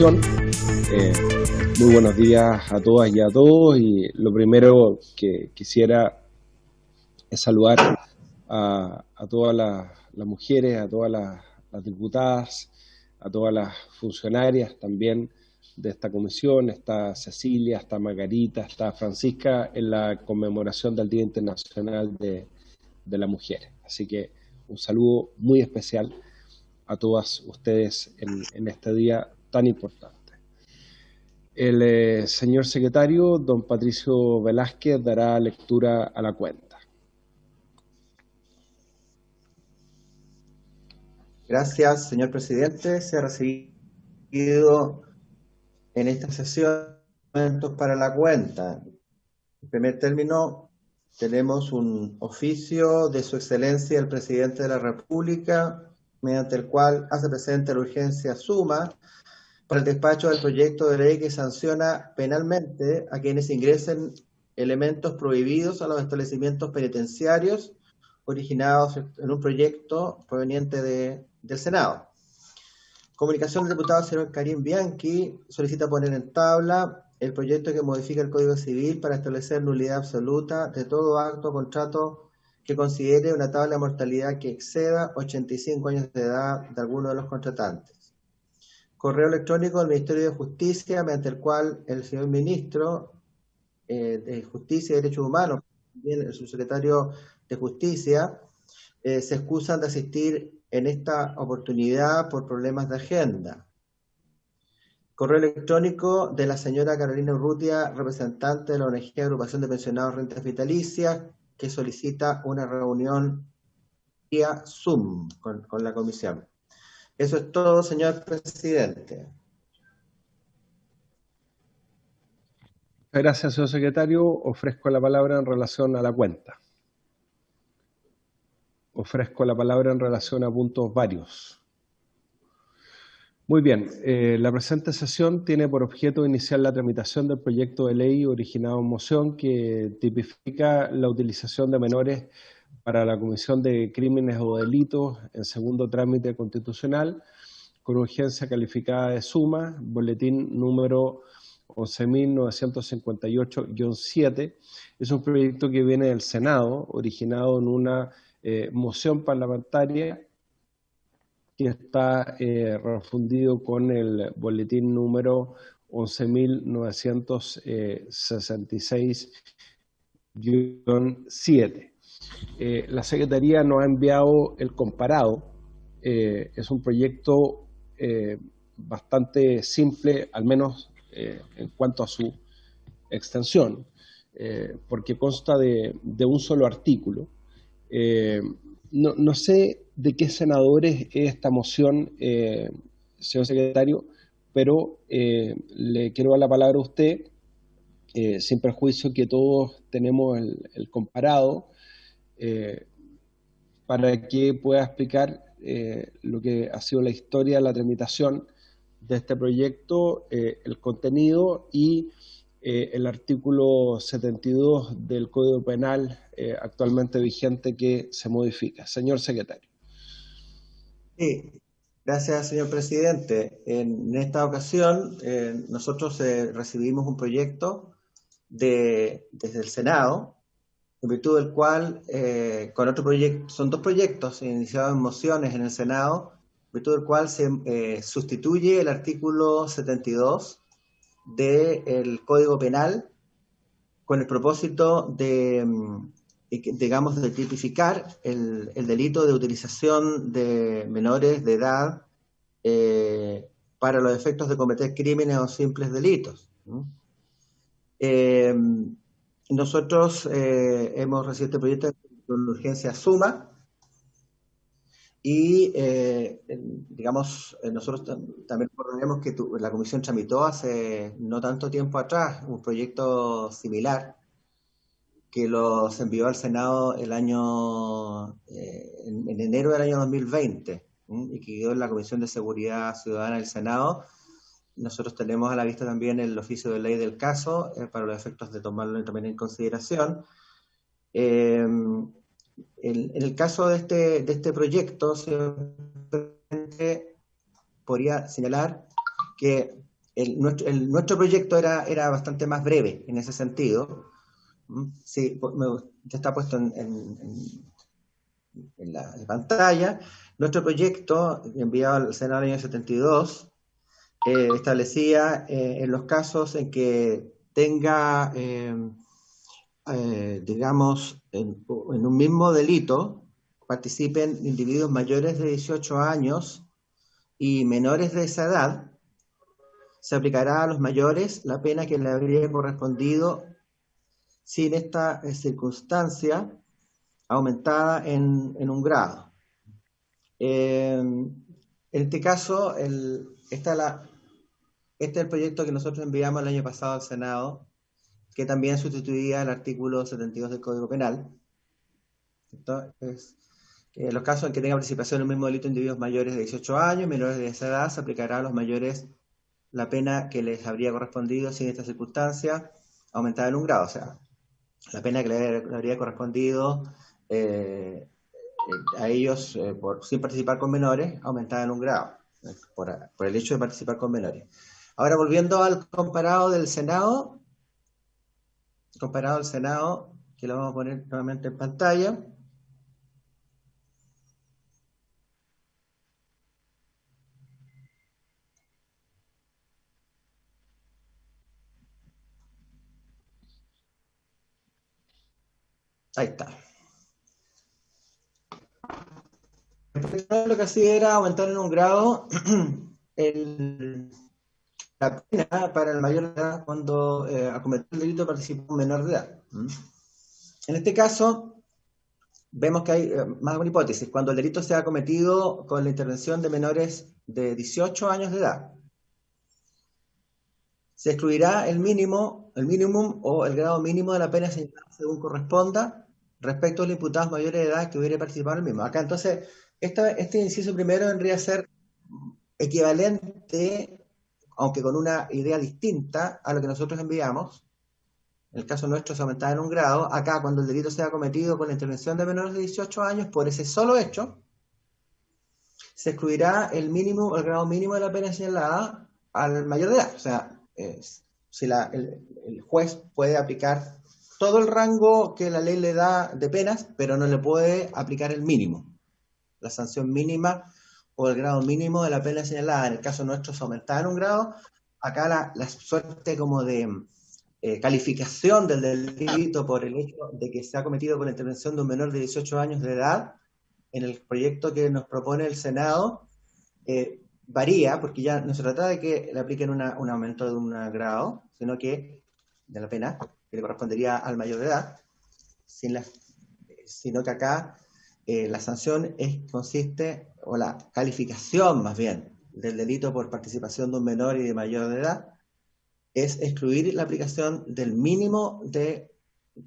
sesión. Muy buenos días a todas y a todos. Y lo primero que quisiera es saludar a todas las mujeres, a todas las diputadas, a todas las funcionarias también de esta comisión. Está Cecilia, está Margarita, está Francisca en la conmemoración del Día Internacional de la Mujer. Así que un saludo muy especial a todas ustedes en este día tan importante. El señor secretario, don Patricio Velázquez, dará lectura a la cuenta. Gracias, señor presidente. Se ha recibido en esta sesión documentos para la cuenta. En primer término, tenemos un oficio de su excelencia el presidente de la República, mediante el cual hace presente la urgencia suma para el despacho del proyecto de ley que sanciona penalmente a quienes ingresen elementos prohibidos a los establecimientos penitenciarios originados en un proyecto proveniente del Senado. Comunicación del diputado señor Karim Bianchi solicita poner en tabla el proyecto que modifica el Código Civil para establecer nulidad absoluta de todo acto o contrato que considere una tabla de mortalidad que exceda 85 años de edad de alguno de los contratantes. Correo electrónico del Ministerio de Justicia, mediante el cual el señor ministro de Justicia y Derechos Humanos, también el subsecretario de Justicia, se excusan de asistir en esta oportunidad por problemas de agenda. Correo electrónico de la señora Carolina Urrutia, representante de la ONG Agrupación de Pensionados Rentas Vitalicias, que solicita una reunión vía Zoom con la comisión. Eso es todo, señor presidente. Gracias, señor secretario. Ofrezco la palabra en relación a la cuenta. Ofrezco la palabra en relación a puntos varios. Muy bien, la presente sesión tiene por objeto iniciar la tramitación del proyecto de ley originado en moción que tipifica la utilización de menores para la comisión de crímenes o delitos en segundo trámite constitucional, con urgencia calificada de suma, boletín número 11.958-7. Es un proyecto que viene del Senado, originado en una moción parlamentaria que está refundido con el boletín número 11.966-7. La Secretaría nos ha enviado el comparado. Es un proyecto bastante simple, al menos en cuanto a su extensión, porque consta de un solo artículo. No sé de qué senadores es esta moción, señor secretario, pero le quiero dar la palabra a usted, sin perjuicio que todos tenemos el comparado, para que pueda explicar lo que ha sido la historia, la tramitación de este proyecto, el contenido y el artículo 72 del Código Penal actualmente vigente que se modifica. Señor secretario. Sí, gracias, señor presidente. En esta ocasión, nosotros recibimos un proyecto desde el Senado, en virtud del cual, con otro proyecto, son dos proyectos iniciados en mociones en el Senado, en virtud del cual se sustituye el artículo 72 del Código Penal con el propósito de, digamos, de tipificar el delito de utilización de menores de edad para los efectos de cometer crímenes o simples delitos. Nosotros hemos recibido este proyecto con urgencia suma y, digamos, nosotros también recordemos que la Comisión tramitó hace no tanto tiempo atrás un proyecto similar que los envió al Senado el año, en enero del año 2020, y que quedó en la Comisión de Seguridad Ciudadana del Senado. Nosotros tenemos a la vista también el oficio de ley del caso, para los efectos de tomarlo también en consideración. En el caso de este proyecto, podría señalar que nuestro proyecto era bastante más breve en ese sentido. Sí, ya está puesto en la pantalla. Nuestro proyecto, enviado al Senado en el año 72, establecía en los casos en que tenga, digamos, en un mismo delito, participen individuos mayores de 18 años y menores de esa edad, se aplicará a los mayores la pena que le habría correspondido sin esta circunstancia aumentada en un grado. En este caso, este es el proyecto que nosotros enviamos el año pasado al Senado, que también sustituía el artículo 72 del Código Penal. Entonces, en los casos en que tenga participación en un mismo delito individuos mayores de 18 años, menores de esa edad, se aplicará a los mayores la pena que les habría correspondido sin esta circunstancia aumentada en un grado. O sea, la pena que le habría correspondido a ellos sin participar con menores, aumentada en un grado, por el hecho de participar con menores. Ahora, volviendo al comparado del Senado, que lo vamos a poner nuevamente en pantalla. Ahí está. Lo que hacía era aumentar en un grado la pena para el mayor de edad cuando acometió el delito participó un menor de edad. En este caso, vemos que hay más de una hipótesis. Cuando el delito sea cometido con la intervención de menores de 18 años de edad, se excluirá el mínimo o el grado mínimo de la pena señalada según corresponda respecto a los imputados mayores de edad que hubiera participado en el mismo. Acá entonces, este inciso primero vendría a ser equivalente, aunque con una idea distinta a lo que nosotros enviamos. En el caso nuestro se aumentaba en un grado. Acá, cuando el delito sea cometido con la intervención de menores de 18 años, por ese solo hecho, se excluirá el grado mínimo de la pena señalada al mayor de edad. O sea, si el juez puede aplicar todo el rango que la ley le da de penas, pero no le puede aplicar el mínimo, la sanción mínima o el grado mínimo de la pena señalada. En el caso nuestro se aumentaba en un grado. Acá la suerte como de calificación del delito por el hecho de que se ha cometido con la intervención de un menor de 18 años de edad, en el proyecto que nos propone el Senado, varía, porque ya no se trata de que le apliquen un aumento de un grado, sino que de la pena que le correspondería al mayor de edad, sino que acá la sanción consiste, o la calificación más bien, del delito por participación de un menor y de mayor de edad, es excluir la aplicación del mínimo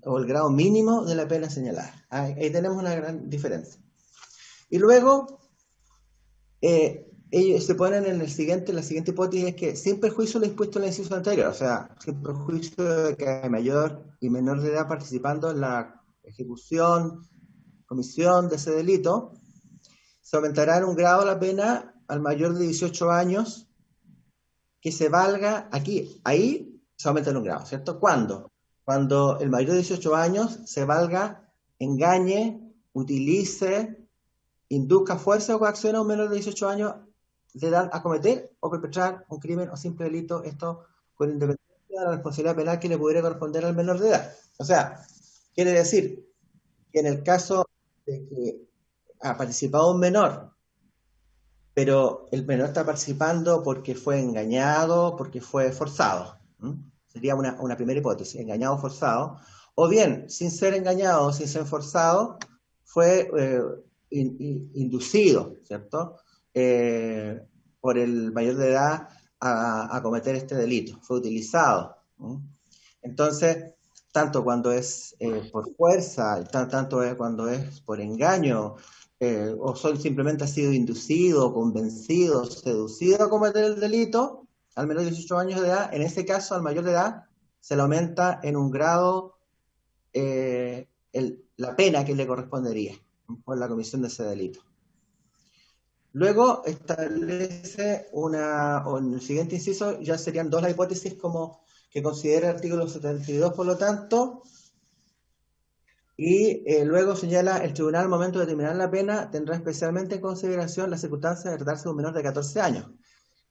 o el grado mínimo de la pena señalada. Ahí tenemos una gran diferencia. Y luego, ellos se ponen en la siguiente hipótesis es que sin perjuicio lo dispuesto en el inciso anterior, o sea, sin perjuicio de que hay mayor y menor de edad participando en la ejecución, comisión de ese delito, se aumentará en un grado la pena al mayor de 18 años que se valga ahí se aumenta en un grado, ¿cierto? ¿Cuándo? Cuando el mayor de 18 años se valga, engañe, utilice, induzca fuerza o coacción a un menor de 18 años de edad a cometer o perpetrar un crimen o simple delito, esto con independencia de la responsabilidad penal que le pudiera corresponder al menor de edad. O sea, quiere decir que en el caso de que ha participado un menor, pero el menor está participando porque fue engañado, porque fue forzado. Sería una primera hipótesis, engañado o forzado. O bien, sin ser engañado, sin ser forzado, fue inducido, ¿cierto? Por el mayor de edad a cometer este delito, fue utilizado. Entonces, tanto cuando es por fuerza, tanto cuando es por engaño, o simplemente ha sido inducido, convencido, seducido a cometer el delito, al menor de 18 años de edad, en ese caso al mayor de edad se le aumenta en un grado la pena que le correspondería por la comisión de ese delito. Luego establece o en el siguiente inciso ya serían dos las hipótesis como que considera el artículo 72, por lo tanto, y luego señala, el tribunal al momento de determinar la pena tendrá especialmente en consideración las circunstancias de tratarse de un menor de 14 años.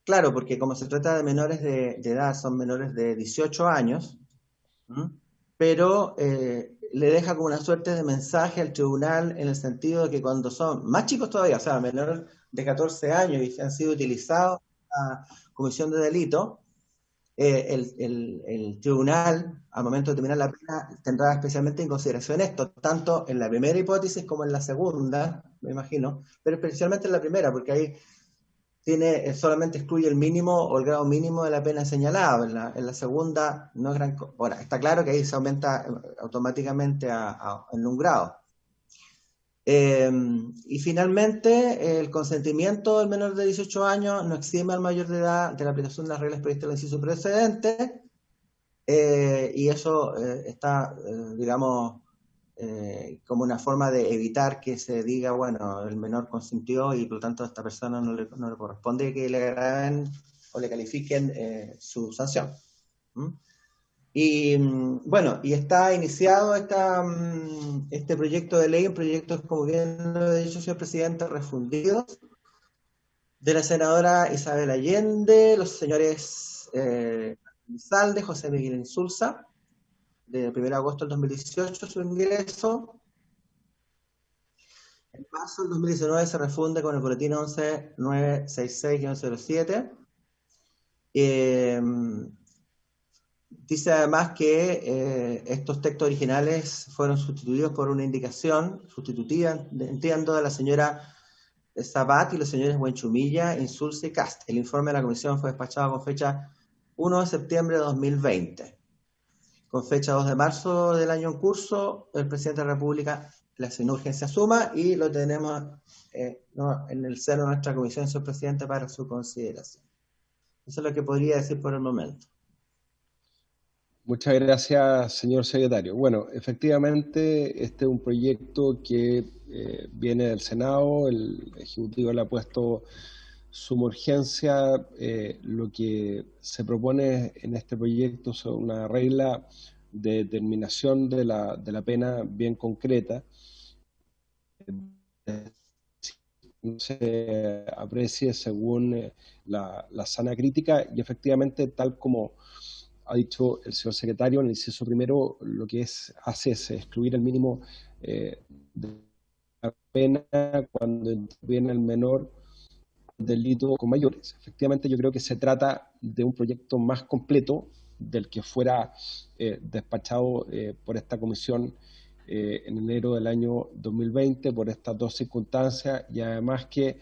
Claro, porque como se trata de menores de edad, son menores de 18 años, ¿m? Pero le deja como una suerte de mensaje al tribunal en el sentido de que cuando son más chicos todavía, o sea, menores de 14 años y han sido utilizados a comisión de delito, el tribunal, al momento de terminar la pena, tendrá especialmente en consideración esto, tanto en la primera hipótesis como en la segunda, me imagino, pero especialmente en la primera, porque ahí solamente excluye el mínimo o el grado mínimo de la pena señalada. En la segunda no es gran cosa. Ahora, está claro que ahí se aumenta automáticamente en un grado. Y finalmente, el consentimiento del menor de 18 años no exime al mayor de edad de la aplicación de las reglas previstas en el inciso precedente, y eso está, digamos, como una forma de evitar que se diga, bueno, el menor consintió y por lo tanto a esta persona no le corresponde que le agraven o le califiquen su sanción. ¿Mm? Y bueno, y está iniciado este proyecto de ley, un proyecto, como bien lo ha dicho el señor presidente, refundido, de la senadora Isabel Allende, los señores Salde, José Miguel Insulza, del 1 de agosto del 2018 su ingreso. En marzo del 2019 se refunde con el boletín 11966-07. Eh, Dice además que estos textos originales fueron sustituidos por una indicación sustitutiva, entiendo, de la señora Sabat y los señores Buenchumilla, Insulza y Cast. El informe de la comisión fue despachado con fecha 1 de septiembre de 2020. Con fecha 2 de marzo del año en curso, el presidente de la República le asignó urgencia suma y lo tenemos en el seno de nuestra comisión, señor presidente, para su consideración. Eso es lo que podría decir por el momento. Muchas gracias, señor secretario. Bueno, efectivamente, este es un proyecto que viene del Senado, el Ejecutivo le ha puesto suma urgencia. Lo que se propone en este proyecto es una regla de determinación de la pena bien concreta. Se aprecie según la sana crítica y efectivamente, tal como ha dicho el señor secretario, en el inciso primero lo que hace es excluir el mínimo de la pena cuando interviene el menor delito con mayores. Efectivamente, yo creo que se trata de un proyecto más completo del que fuera despachado por esta comisión en enero del año 2020 por estas dos circunstancias, y además que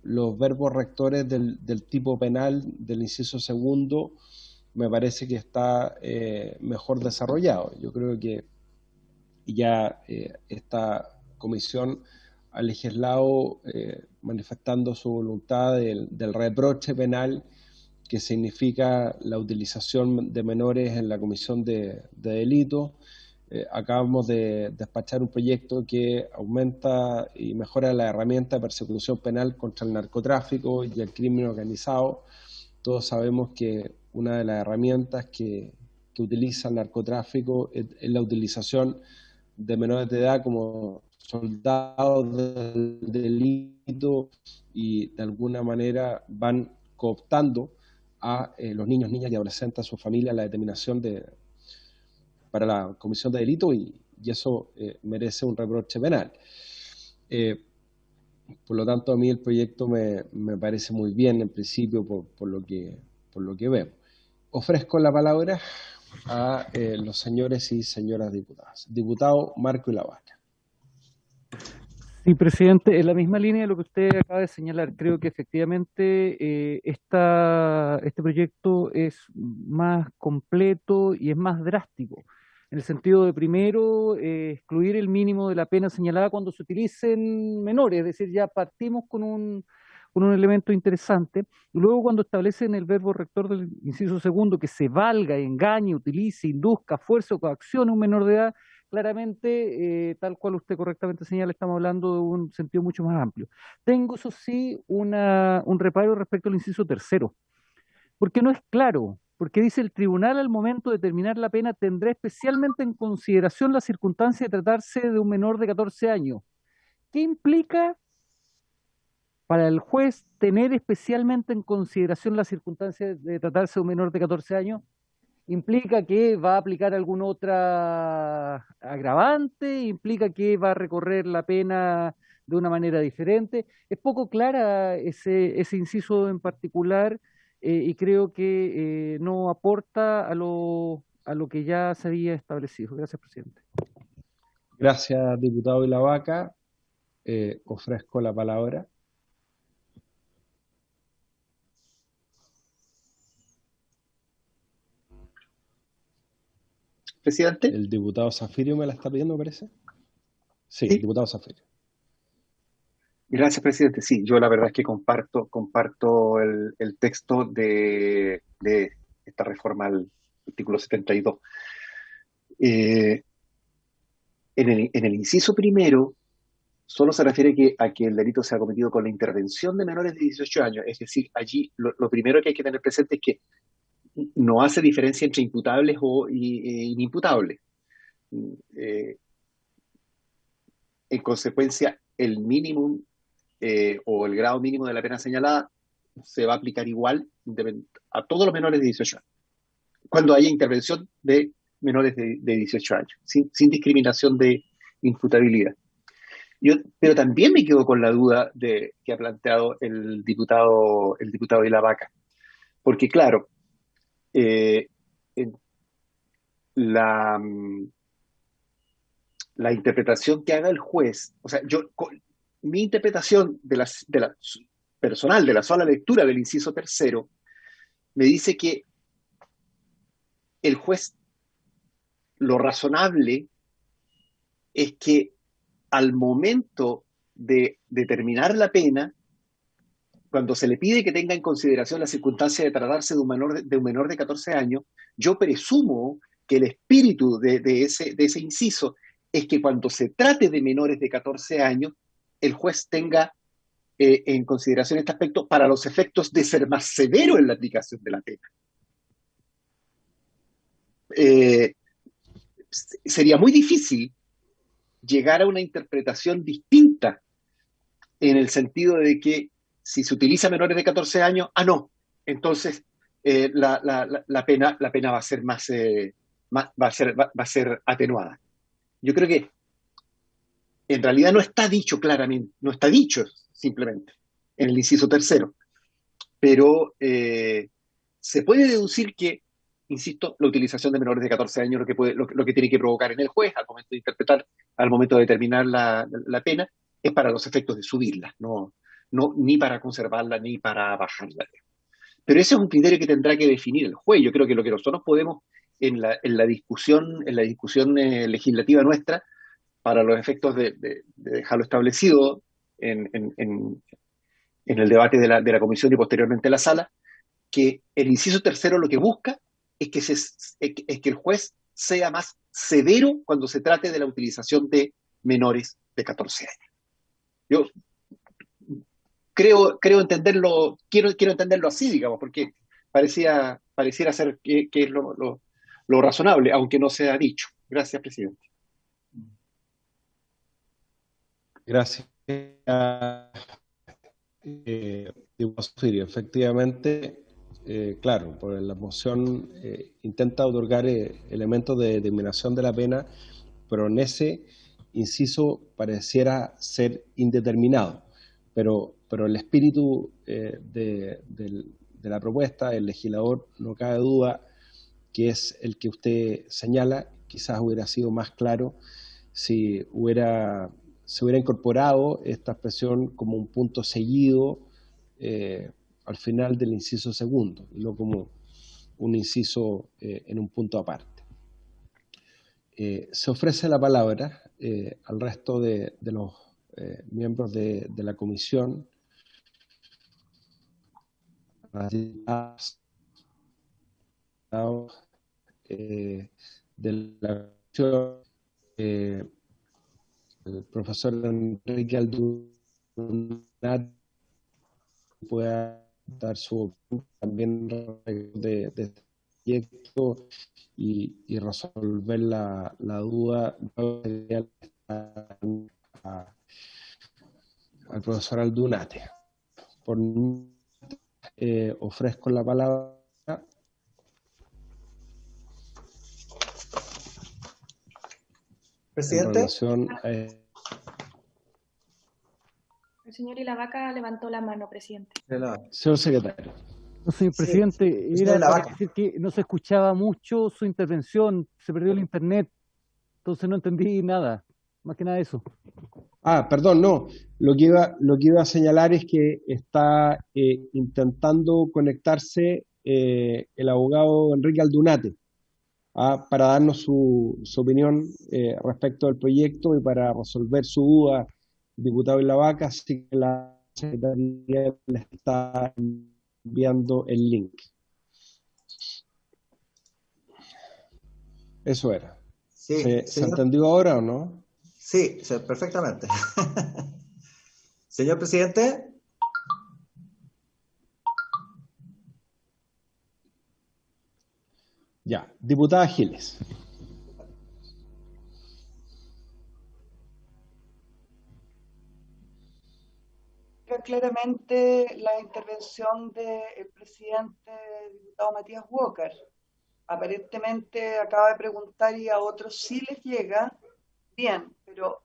los verbos rectores del tipo penal del inciso segundo me parece que está mejor desarrollado. Yo creo que ya esta comisión ha legislado manifestando su voluntad del reproche penal, que significa la utilización de menores en la comisión de delitos. Acabamos de despachar un proyecto que aumenta y mejora la herramienta de persecución penal contra el narcotráfico y el crimen organizado. Todos sabemos que una de las herramientas que utiliza el narcotráfico es la utilización de menores de edad como soldados del delito, y de alguna manera van cooptando a los niños, niñas y adolescentes, a su familia, la determinación para la comisión de delito, y eso merece un reproche penal. Por lo tanto, a mí el proyecto me parece muy bien en principio por lo que vemos. Ofrezco la palabra a los señores y señoras diputadas. Diputado Marco Ilabaca. Sí, presidente, en la misma línea de lo que usted acaba de señalar, creo que efectivamente este proyecto es más completo y es más drástico, en el sentido de, primero, excluir el mínimo de la pena señalada cuando se utilicen menores, es decir, ya partimos con un elemento interesante. Y luego, cuando establecen el verbo rector del inciso segundo, que se valga, engañe, utilice, induzca, fuerza o coaccione a un menor de edad, claramente, tal cual usted correctamente señala, estamos hablando de un sentido mucho más amplio. Tengo, eso sí, un reparo respecto al inciso tercero, porque no es claro, porque dice el tribunal al momento de determinar la pena tendrá especialmente en consideración la circunstancia de tratarse de un menor de 14 años. ¿Qué implica para el juez tener especialmente en consideración la circunstancia de tratarse de un menor de 14 años? ¿Implica que va a aplicar alguna otra agravante? ¿Implica que va a recorrer la pena de una manera diferente? Es poco clara ese inciso en particular, y creo que no aporta a lo que ya se había establecido. Gracias, presidente. Gracias, diputado de la Vaca. Ofrezco la palabra. Presidente. El diputado Zafirio me la está pidiendo, parece. Sí, Sí. diputado Zafirio. Gracias, presidente. Sí, yo la verdad es que comparto el texto de esta reforma al artículo 72. Eh, en el inciso primero, solo se refiere a que el delito sea cometido con la intervención de menores de 18 años. Es decir, allí lo primero que hay que tener presente es que no hace diferencia entre imputables e inimputables. Eh, en consecuencia, el mínimo o el grado mínimo de la pena señalada se va a aplicar igual a todos los menores de 18 años, cuando haya intervención de menores de 18 años, sin discriminación de imputabilidad. Pero también me quedo con la duda que ha planteado el diputado de la Vaca, porque claro, en la, la interpretación que haga el juez, o sea, mi interpretación de la personal, de la sola lectura del inciso tercero, me dice que el juez, lo razonable es que al momento de determinar la pena, cuando se le pide que tenga en consideración la circunstancia de tratarse de un menor de 14 años, yo presumo que el espíritu de ese inciso es que cuando se trate de menores de 14 años, el juez tenga en consideración este aspecto para los efectos de ser más severo en la aplicación de la pena. Sería muy difícil llegar a una interpretación distinta en el sentido de que si se utiliza menores de 14 años, no, entonces la pena va a ser va a ser atenuada. Yo creo que en realidad no está dicho claramente, no está dicho simplemente en el inciso tercero, pero se puede deducir que, insisto, la utilización de menores de 14 años lo que tiene que provocar en el juez al momento de interpretar, al momento de determinar la pena, es para los efectos de subirla, no ni para conservarla ni para bajarla. Pero ese es un criterio que tendrá que definir el juez. Yo creo que lo que nosotros podemos en la discusión legislativa nuestra, para los efectos de dejarlo establecido en el debate de la comisión y posteriormente la sala, que el inciso tercero lo que busca es que el juez sea más severo cuando se trate de la utilización de menores de 14 años. Yo quiero entenderlo así, digamos, porque pareciera ser que es lo razonable, aunque no sea dicho. Gracias, presidente. Gracias, diputado Zafirio. Efectivamente, claro, por la moción intenta otorgar elementos de determinación de la pena, pero en ese inciso pareciera ser indeterminado. Pero el espíritu de la propuesta, el legislador, no cabe duda que es el que usted señala. Quizás hubiera sido más claro si se hubiera incorporado esta expresión como un punto seguido al final del inciso segundo, y no como un inciso en un punto aparte. Se ofrece la palabra al resto de los miembros de la comisión. De la comisión, el profesor Enrique Aldunate pueda dar su opinión también de este proyecto y resolver la duda al profesor Aldunate. Por ofrezco la palabra. Presidente. En relación, El señor Ilavaca levantó la mano, presidente. señor secretario. No, señor Sí, presidente, señor era para Ilavaca. decir que no se escuchaba mucho su intervención, se perdió el internet, entonces no entendí nada, más que nada eso. Perdón, no. Lo que iba a señalar es que está intentando conectarse el abogado Enrique Aldunate para darnos su opinión respecto al proyecto y para resolver su duda, diputado Ilavaca, así que la Secretaría le está enviando el link. Eso era. Sí, ¿Se señor. entendió ahora o no? Sí, perfectamente. Señor presidente. Ya, diputada Giles. Claramente la intervención del presidente diputado Matías Walker. Aparentemente acaba de preguntar y a otros sí les llega bien, pero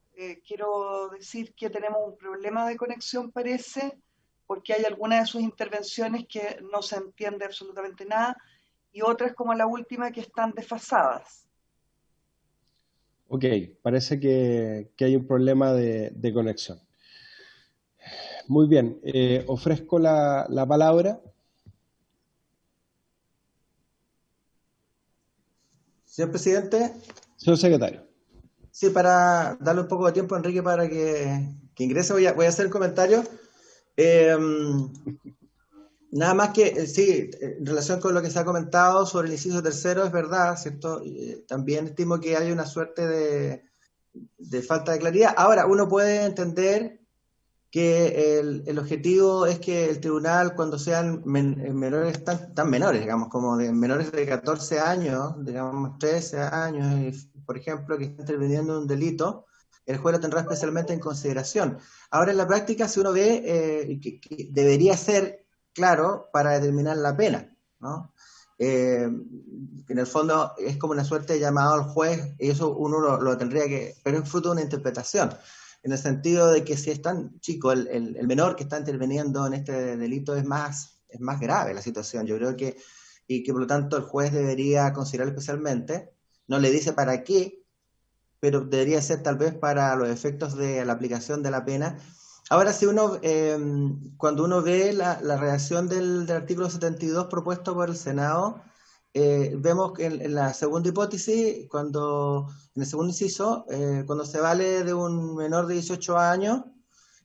quiero decir que tenemos un problema de conexión, parece, porque hay algunas de sus intervenciones que no se entiende absolutamente nada y otras como la última que están desfasadas. Ok, parece que hay un problema de conexión. Muy bien, ofrezco la palabra. Señor presidente. Señor secretario. Sí, para darle un poco de tiempo a Enrique para que ingrese, voy a hacer el comentario. Nada más que, sí, en relación con lo que se ha comentado sobre el inciso tercero, es verdad, ¿cierto? También estimo que hay una suerte de falta de claridad. Ahora, uno puede entender que el objetivo es que el tribunal, cuando sean menores tan menores, digamos, como de menores de 14 años, digamos 13 años, por ejemplo, que están interviniendo en un delito, el juez lo tendrá especialmente en consideración. Ahora, en la práctica, si uno ve que debería ser claro para determinar la pena, ¿no? En el fondo es como una suerte de llamado al juez, y eso uno lo tendría que, pero es fruto de una interpretación, en el sentido de que si es tan chico, el menor que está interviniendo en este delito es más grave la situación, yo creo y que por lo tanto el juez debería considerar especialmente, no le dice para qué, pero debería ser tal vez para los efectos de la aplicación de la pena. Ahora, si cuando uno ve la redacción del artículo 72 propuesto por el Senado, vemos que en la segunda hipótesis, en el segundo inciso, cuando se vale de un menor de 18 años,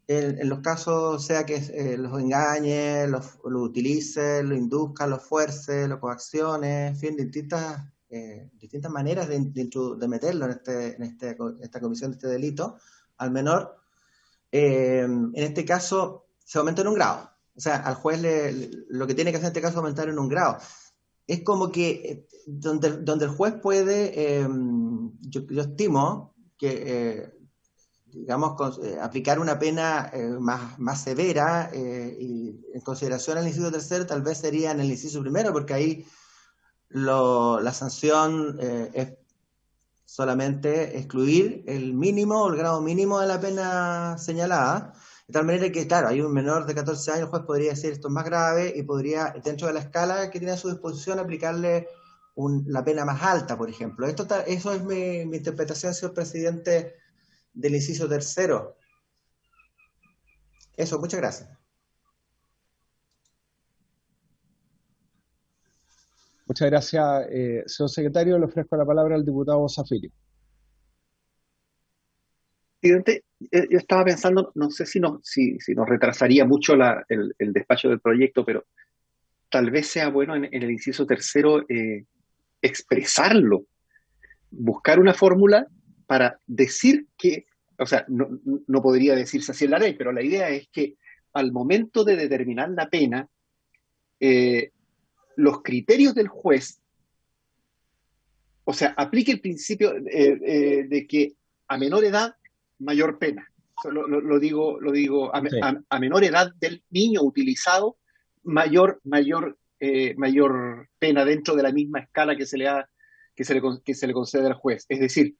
en los casos sea que los engañe, lo utilice, lo induzca, lo fuerce, lo coaccione, en fin, distintas maneras de meterlo en esta comisión de este delito al menor. En este caso se aumenta en un grado. O sea, al juez lo que tiene que hacer en este caso es aumentar en un grado. Es como que donde el juez puede, yo estimo que, digamos, aplicar una pena más severa y en consideración al inciso tercero, tal vez sería en el inciso primero, porque ahí la sanción es solamente excluir el mínimo o el grado mínimo de la pena señalada, de tal manera que, claro, hay un menor de 14 años, el juez podría decir esto es más grave y podría, dentro de la escala que tiene a su disposición, aplicarle la pena más alta, por ejemplo. Eso es mi interpretación, señor presidente, del inciso tercero. Eso, muchas gracias. Muchas gracias, señor secretario. Le ofrezco la palabra al diputado Zafiri. Presidente, yo estaba pensando, no sé si nos retrasaría mucho el despacho del proyecto, pero tal vez sea bueno en el inciso tercero expresarlo, buscar una fórmula para decir que, o sea, no podría decirse así en la ley, pero la idea es que al momento de determinar la pena, los criterios del juez, o sea, aplique el principio de que a menor edad, mayor pena. Lo digo Sí. a menor edad del niño utilizado, mayor pena dentro de la misma escala que se le concede al juez. Es decir,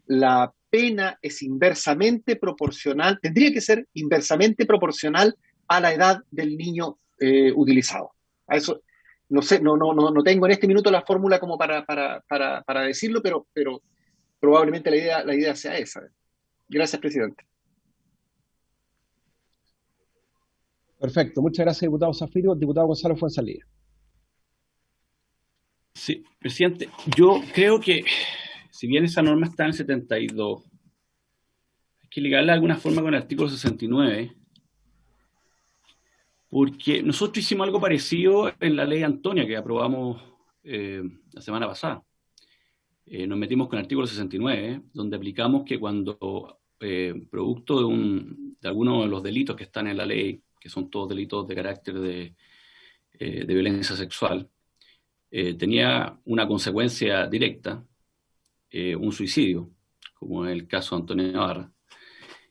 la pena es inversamente proporcional, tendría que ser inversamente proporcional a la edad del niño utilizado. A eso, no sé, no tengo en este minuto la fórmula como para decirlo, pero probablemente la idea sea esa. Gracias, presidente. Perfecto. Muchas gracias, diputado Zafiro. Diputado Gonzalo Fuenzalía. Sí, presidente, yo creo que si bien esa norma está en el 72, hay que ligarla de alguna forma con el artículo 69, porque nosotros hicimos algo parecido en la ley Antonia que aprobamos la semana pasada. Nos metimos con el artículo 69, donde aplicamos que cuando producto de alguno de los delitos que están en la ley, que son todos delitos de carácter de violencia sexual, tenía una consecuencia directa, un suicidio, como en el caso de Antonio Navarra.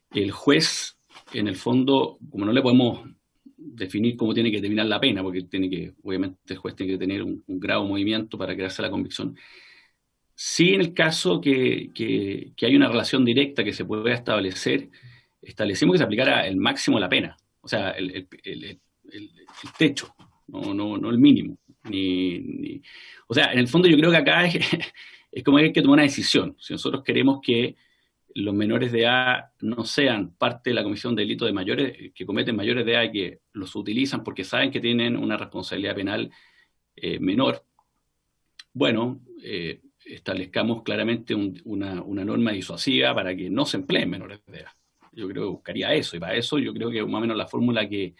El juez, en el fondo, como no le podemos definir cómo tiene que terminar la pena, porque obviamente el juez tiene que tener un grado de movimiento para crearse la convicción. Sí, en el caso que hay una relación directa que se pueda establecer, establecimos que se aplicara el máximo de la pena, o sea, el techo, no el mínimo. O sea, en el fondo yo creo que acá es como que hay que tomar una decisión. Si nosotros queremos que los menores de edad no sean parte de la comisión de delitos de mayores, que cometen mayores de edad y que los utilizan porque saben que tienen una responsabilidad penal menor, bueno, establezcamos claramente una norma disuasiva para que no se empleen menores de edad. Yo creo que buscaría eso, y para eso yo creo que más o menos la fórmula que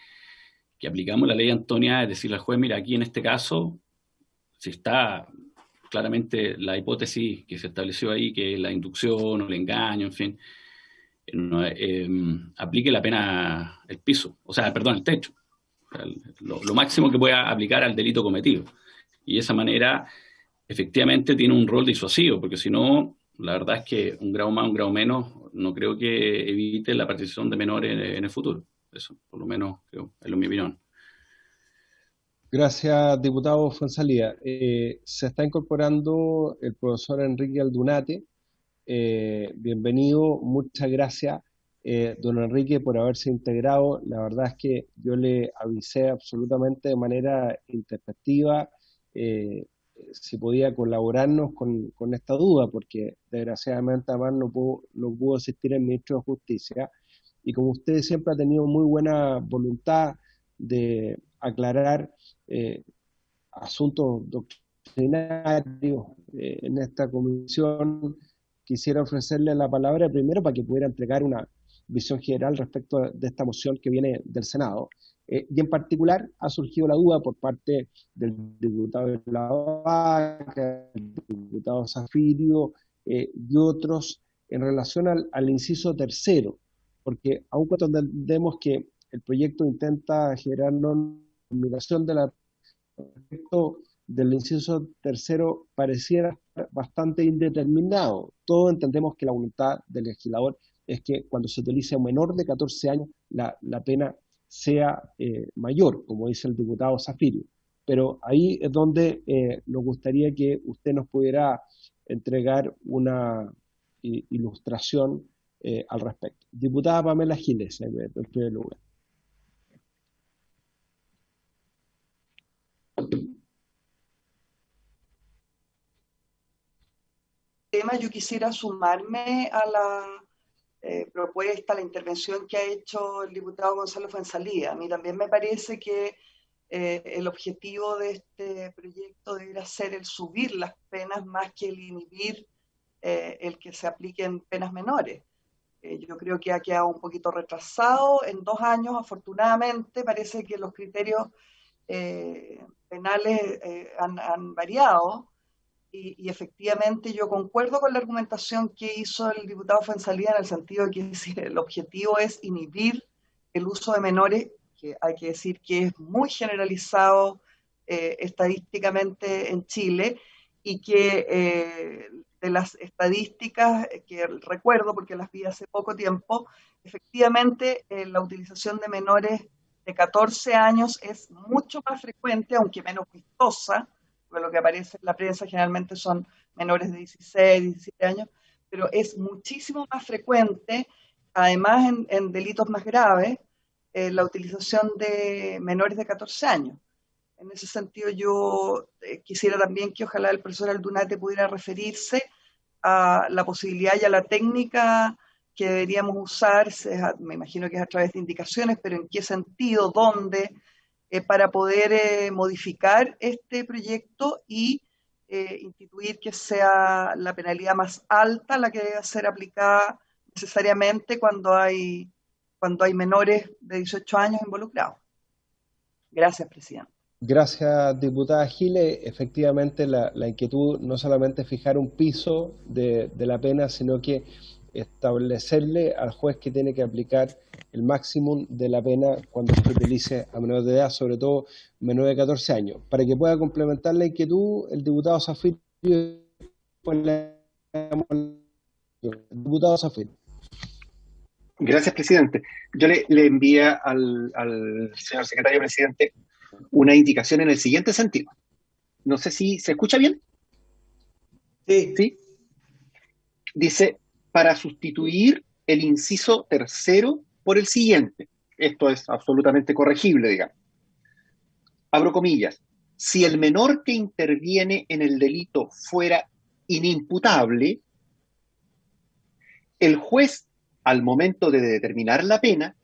aplicamos la ley Antonia es decirle al juez, mira, aquí en este caso, si está claramente la hipótesis que se estableció ahí, que es la inducción o el engaño, en fin, aplique la pena, el piso, o sea, perdón, el techo, o sea, lo máximo que pueda aplicar al delito cometido. Y de esa manera, efectivamente, tiene un rol disuasivo, porque si no, la verdad es que un grado más, un grado menos, no creo que evite la participación de menores en el futuro. Eso, por lo menos, creo, es mi opinión. Gracias, diputado Fuenzalía. Se está incorporando el profesor Enrique Aldunate. Bienvenido, muchas gracias, don Enrique, por haberse integrado. La verdad es que yo le avisé absolutamente de manera intempestiva si podía colaborarnos con esta duda, porque desgraciadamente además no pudo asistir el ministro de Justicia. Y como usted siempre ha tenido muy buena voluntad de aclarar asuntos doctrinarios en esta comisión, quisiera ofrecerle la palabra primero para que pudiera entregar una visión general respecto de esta moción que viene del Senado. Y en particular ha surgido la duda por parte del diputado de la Vaca, el diputado Zafirio y otros en relación al inciso tercero, porque aun cuando entendemos que el proyecto intenta generar normización de la respecto del inciso tercero pareciera bastante indeterminado. Todos entendemos que la voluntad del legislador es que cuando se utilice a un menor de 14 años la pena sea mayor, como dice el diputado Zafirio. Pero ahí es donde nos gustaría que usted nos pudiera entregar una ilustración al respecto. Diputada Pamela Giles, en primer lugar. Yo quisiera sumarme a la propuesta, a la intervención que ha hecho el diputado Gonzalo Fuenzalía. A mí también me parece que el objetivo de este proyecto debería ser el subir las penas más que el inhibir el que se apliquen penas menores. Yo creo que ha quedado un poquito retrasado. En 2 años, afortunadamente, parece que los criterios penales han variado. y efectivamente yo concuerdo con la argumentación que hizo el diputado Fuenzalía en el sentido de que si el objetivo es inhibir el uso de menores, que hay que decir que es muy generalizado estadísticamente en Chile y que de las estadísticas que recuerdo, porque las vi hace poco tiempo, efectivamente la utilización de menores de 14 años es mucho más frecuente, aunque menos vistosa, porque lo que aparece en la prensa generalmente son menores de 16, 17 años, pero es muchísimo más frecuente, además en delitos más graves, la utilización de menores de 14 años. En ese sentido, yo quisiera también que ojalá el profesor Aldunate pudiera referirse a la posibilidad y a la técnica que deberíamos usar, me imagino que es a través de indicaciones, pero en qué sentido, dónde, para poder modificar este proyecto y instituir que sea la penalidad más alta la que debe ser aplicada necesariamente cuando hay menores de 18 años involucrados. Gracias, presidente. Gracias, diputada Giles. Efectivamente, la inquietud no solamente es fijar un piso de la pena, sino que establecerle al juez que tiene que aplicar el máximo de la pena cuando se utilice a menores de edad, sobre todo menores de 14 años. Para que pueda complementar la inquietud, el diputado Zafir. Diputado Zafir. Gracias, presidente. Yo le envié al señor secretario presidente una indicación en el siguiente sentido. No sé si se escucha bien. Sí. ¿Sí? Dice, para sustituir el inciso tercero por el siguiente. Esto es absolutamente corregible, digamos. Abro comillas. Si el menor que interviene en el delito fuera inimputable, el juez, al momento de determinar la pena,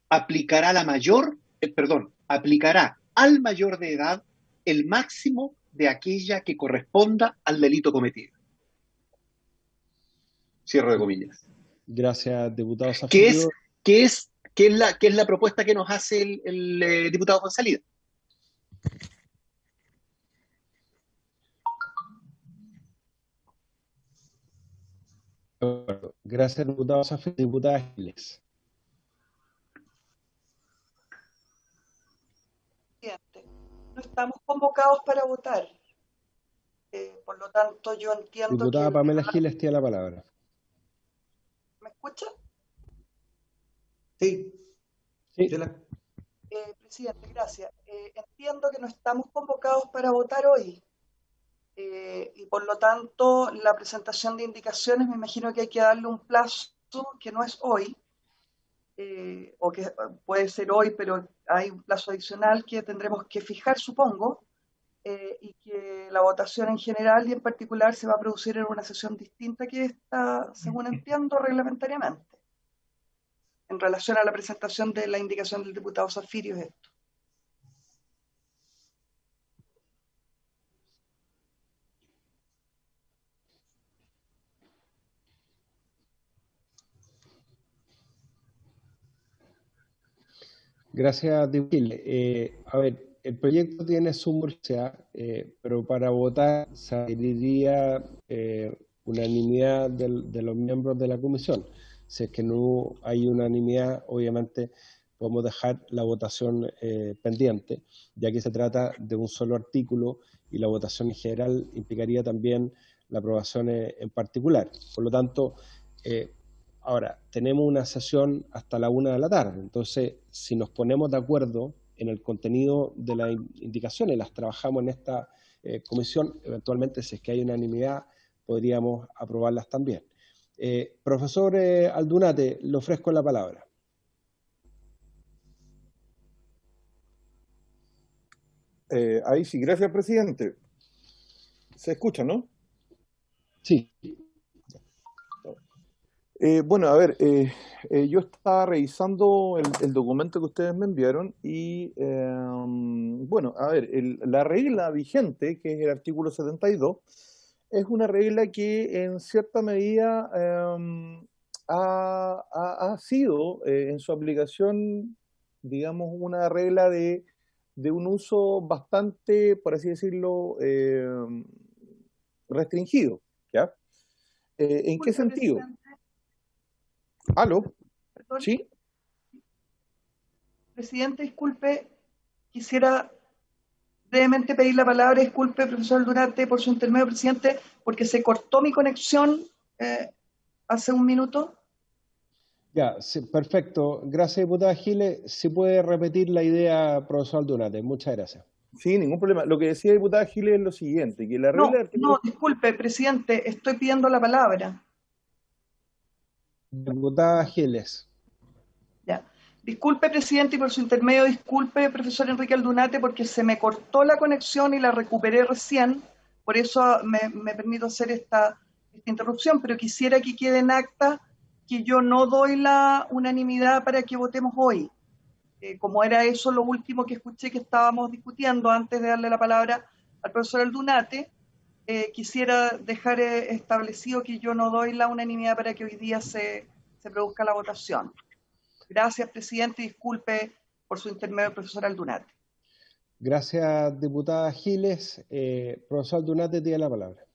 aplicará al mayor de edad el máximo de aquella que corresponda al delito cometido. Cierro de comillas. Gracias, diputado Zafir. ¿Qué es la propuesta que nos hace el diputado González? Gracias, diputado Zafir. Diputada Giles. No estamos convocados para votar. Por lo tanto, yo entiendo diputada que... Pamela Giles tiene la palabra. ¿Me escucha? Sí. Sí. Presidente, gracias. Entiendo que no estamos convocados para votar hoy. Y por lo tanto, la presentación de indicaciones me imagino que hay que darle un plazo que no es hoy, o que puede ser hoy, pero hay un plazo adicional que tendremos que fijar, supongo, y que la votación en general y en particular se va a producir en una sesión distinta que esta, según entiendo, reglamentariamente. En relación a la presentación de la indicación del diputado Zafirio es esto. Gracias, diputado. A ver, el proyecto tiene su urgencia, pero para votar se requeriría unanimidad de los miembros de la comisión. Si es que no hay unanimidad, obviamente podemos dejar la votación pendiente, ya que se trata de un solo artículo y la votación en general implicaría también la aprobación en particular. Por lo tanto, ahora, tenemos una sesión hasta la 1 de la tarde, entonces si nos ponemos de acuerdo en el contenido de las indicaciones, las trabajamos en esta comisión, eventualmente si es que hay unanimidad podríamos aprobarlas también. Profesor Aldunate, le ofrezco la palabra. Ahí sí, gracias, presidente. ¿Se escucha, no? Sí. Bueno, a ver, yo estaba revisando el documento que ustedes me enviaron y, bueno, a ver, la regla vigente, que es el artículo 72, es una regla que en cierta medida ha sido en su aplicación, digamos, una regla de un uso bastante, por así decirlo, restringido, ¿ya? ¿En qué Disculpe, sentido? presidente. ¿Aló? Perdón. ¿Sí? Presidente, disculpe, quisiera brevemente pedir la palabra. Disculpe, profesor Durante, por su intermedio, presidente, porque se cortó mi conexión hace un minuto. Ya, sí, perfecto. Gracias, diputada Giles. Si puede repetir la idea, profesor Durante. Muchas gracias. Sí, ningún problema. Lo que decía la diputada Giles es lo siguiente, que la regla del artículo... No, disculpe, presidente, estoy pidiendo la palabra. Diputada Giles. Ya. Disculpe, presidente, y por su intermedio, disculpe, profesor Enrique Aldunate, porque se me cortó la conexión y la recuperé recién, por eso me permito hacer esta interrupción, pero quisiera que quede en acta que yo no doy la unanimidad para que votemos hoy. Como era eso lo último que escuché que estábamos discutiendo antes de darle la palabra al profesor Aldunate, quisiera dejar establecido que yo no doy la unanimidad para que hoy día se produzca la votación. Gracias, presidente, y disculpe por su intermedio, profesor Aldunate. Gracias, diputada Giles. Profesor Aldunate, tiene la palabra.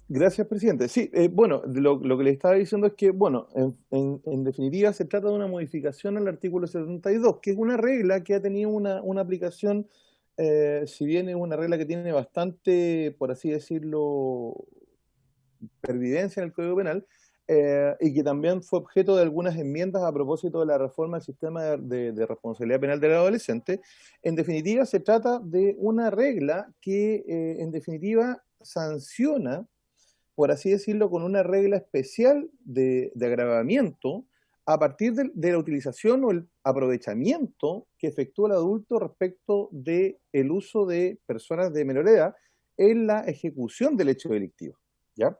Gracias, presidente. Sí, bueno, lo que le estaba diciendo es que, bueno, en definitiva se trata de una modificación al artículo 72, que es una regla que ha tenido una aplicación, si bien es una regla que tiene bastante, por así decirlo, pervivencia en el Código Penal, y que también fue objeto de algunas enmiendas a propósito de la reforma del sistema de responsabilidad penal del adolescente. En definitiva, se trata de una regla que, en definitiva, sanciona, por así decirlo, con una regla especial de agravamiento a partir de la utilización o el aprovechamiento que efectúa el adulto respecto del uso de personas de menor edad en la ejecución del hecho delictivo, ¿ya?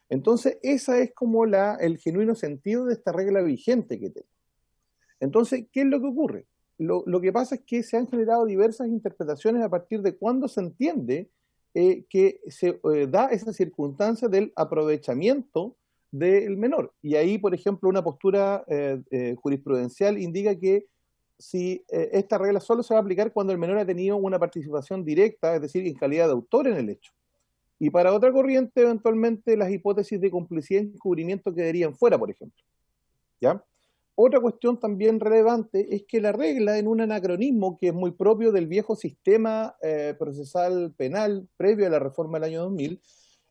Entonces, esa es como el genuino sentido de esta regla vigente que tenemos. Entonces, ¿qué es lo que ocurre? Lo que pasa es que se han generado diversas interpretaciones a partir de cuándo se entiende que se da esa circunstancia del aprovechamiento del menor. Y ahí, por ejemplo, una postura jurisprudencial indica que si esta regla solo se va a aplicar cuando el menor ha tenido una participación directa, es decir, en calidad de autor en el hecho. Y para otra corriente, eventualmente, las hipótesis de complicidad y encubrimiento quedarían fuera, por ejemplo, ¿ya? Otra cuestión también relevante es que la regla, en un anacronismo que es muy propio del viejo sistema procesal penal previo a la reforma del año 2000,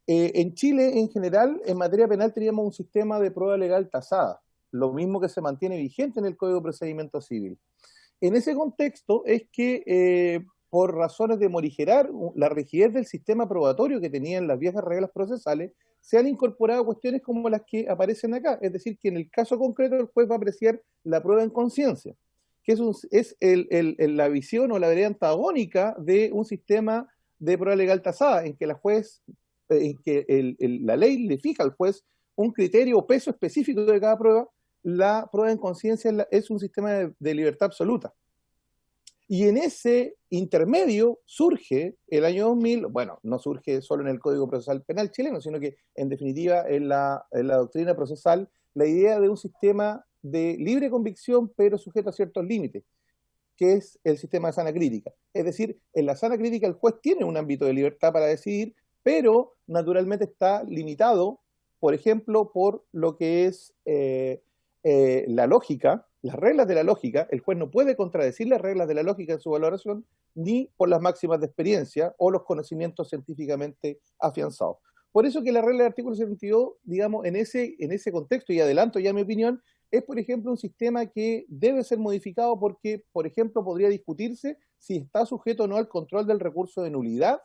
en Chile, en general, en materia penal teníamos un sistema de prueba legal tasada, lo mismo que se mantiene vigente en el Código de Procedimiento Civil. En ese contexto es que, por razones de morigerar la rigidez del sistema probatorio que tenían las viejas reglas procesales, se han incorporado cuestiones como las que aparecen acá, es decir, que en el caso concreto el juez va a apreciar la prueba en conciencia, que es la visión o la vereda antagónica de un sistema de prueba legal tasada, en que la ley le fija al juez un criterio o peso específico de cada prueba. La prueba en conciencia es un sistema de libertad absoluta. Y en ese intermedio surge el año 2000, bueno, no surge solo en el Código Procesal Penal chileno, sino que en definitiva en la doctrina procesal, la idea de un sistema de libre convicción pero sujeto a ciertos límites, que es el sistema de sana crítica. Es decir, en la sana crítica el juez tiene un ámbito de libertad para decidir, pero naturalmente está limitado, por ejemplo, por lo que es la lógica, las reglas de la lógica. El juez no puede contradecir las reglas de la lógica en su valoración, ni por las máximas de experiencia o los conocimientos científicamente afianzados. Por eso que la regla del artículo 72, digamos, en ese contexto, y adelanto ya mi opinión, es, por ejemplo, un sistema que debe ser modificado porque, por ejemplo, podría discutirse si está sujeto o no al control del recurso de nulidad,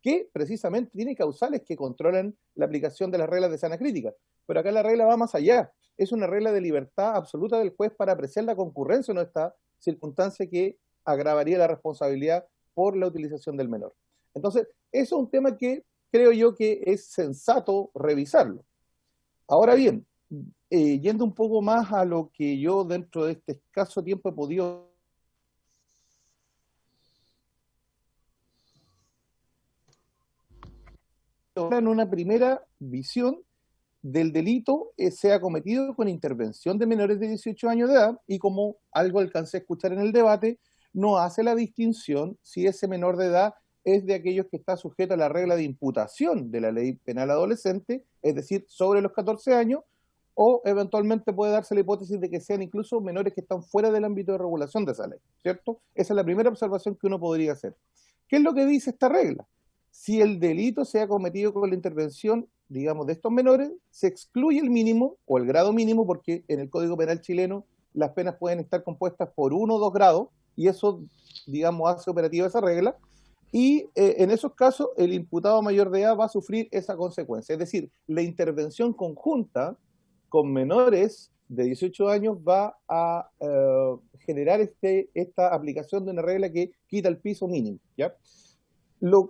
que precisamente tiene causales que controlan la aplicación de las reglas de sana crítica. Pero acá la regla va más allá. Es una regla de libertad absoluta del juez para apreciar la concurrencia o no esta circunstancia que agravaría la responsabilidad por la utilización del menor. Entonces, eso es un tema que creo yo que es sensato revisarlo. Ahora bien, yendo un poco más a lo que yo dentro de este escaso tiempo he podido en una primera visión del delito sea cometido con intervención de menores de 18 años de edad, y como algo alcancé a escuchar en el debate, no hace la distinción si ese menor de edad es de aquellos que está sujeto a la regla de imputación de la ley penal adolescente, es decir, sobre los 14 años, o eventualmente puede darse la hipótesis de que sean incluso menores que están fuera del ámbito de regulación de esa ley, ¿cierto? Esa es la primera observación que uno podría hacer. ¿Qué es lo que dice esta regla? Si el delito se ha cometido con la intervención, digamos, de estos menores, se excluye el mínimo o el grado mínimo, porque en el Código Penal chileno las penas pueden estar compuestas por 1 o 2 grados, y eso, digamos, hace operativa esa regla, y en esos casos el imputado mayor de edad va a sufrir esa consecuencia. Es decir, la intervención conjunta con menores de 18 años va a generar esta aplicación de una regla que quita el piso mínimo, ¿ya?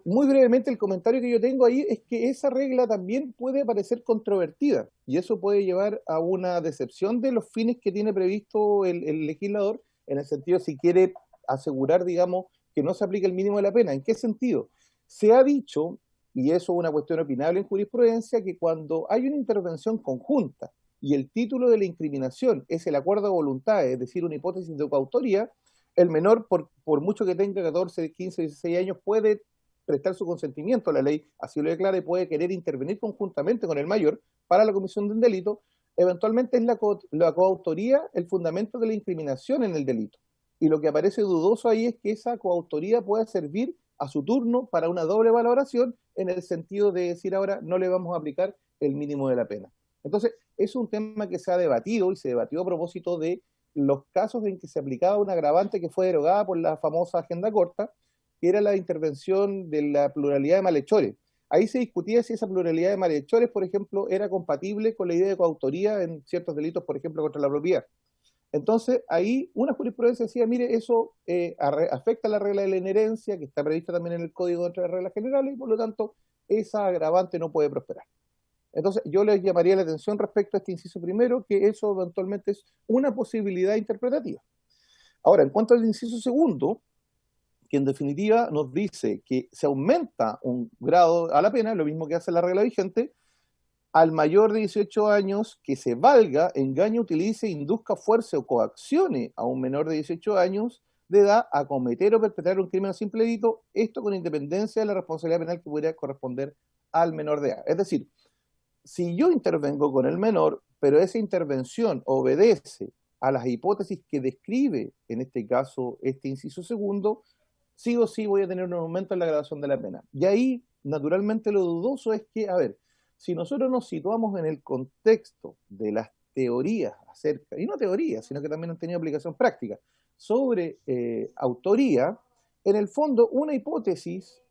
Muy brevemente, el comentario que yo tengo ahí es que esa regla también puede parecer controvertida, y eso puede llevar a una decepción de los fines que tiene previsto el legislador, en el sentido si quiere asegurar, digamos, que no se aplique el mínimo de la pena. ¿En qué sentido? Se ha dicho, y eso es una cuestión opinable en jurisprudencia, que cuando hay una intervención conjunta y el título de la incriminación es el acuerdo de voluntad, es decir, una hipótesis de coautoría, el menor, por mucho que tenga 14, 15, 16 años, puede prestar su consentimiento a la ley, así lo declara, y puede querer intervenir conjuntamente con el mayor para la comisión de un delito. Eventualmente es la coautoría el fundamento de la incriminación en el delito. Y lo que aparece dudoso ahí es que esa coautoría pueda servir a su turno para una doble valoración, en el sentido de decir ahora no le vamos a aplicar el mínimo de la pena. Entonces, es un tema que se ha debatido, y se debatió a propósito de los casos en que se aplicaba una agravante que fue derogada por la famosa agenda corta, que era la intervención de la pluralidad de malhechores. Ahí se discutía si esa pluralidad de malhechores, por ejemplo, era compatible con la idea de coautoría en ciertos delitos, por ejemplo, contra la propiedad. Entonces, ahí una jurisprudencia decía, mire, eso afecta la regla de la inherencia, que está prevista también en el Código de las Reglas Generales, y por lo tanto, esa agravante no puede prosperar. Entonces, yo les llamaría la atención respecto a este inciso primero, que eso eventualmente es una posibilidad interpretativa. Ahora, en cuanto al inciso segundo, que en definitiva nos dice que se aumenta un grado a la pena, lo mismo que hace la regla vigente, al mayor de 18 años que se valga, engañe, utilice, induzca, fuerce o coaccione a un menor de 18 años de edad a cometer o perpetrar un crimen o simple delito, esto con independencia de la responsabilidad penal que pudiera corresponder al menor de edad. Es decir, si yo intervengo con el menor, pero esa intervención obedece a las hipótesis que describe, en este caso, este inciso segundo, sí o sí voy a tener un aumento en la gradación de la pena. Y ahí, naturalmente, lo dudoso es que, a ver, si nosotros nos situamos en el contexto de las teorías acerca, y no teorías, sino que también han tenido aplicación práctica, sobre autoría, en el fondo una hipótesis,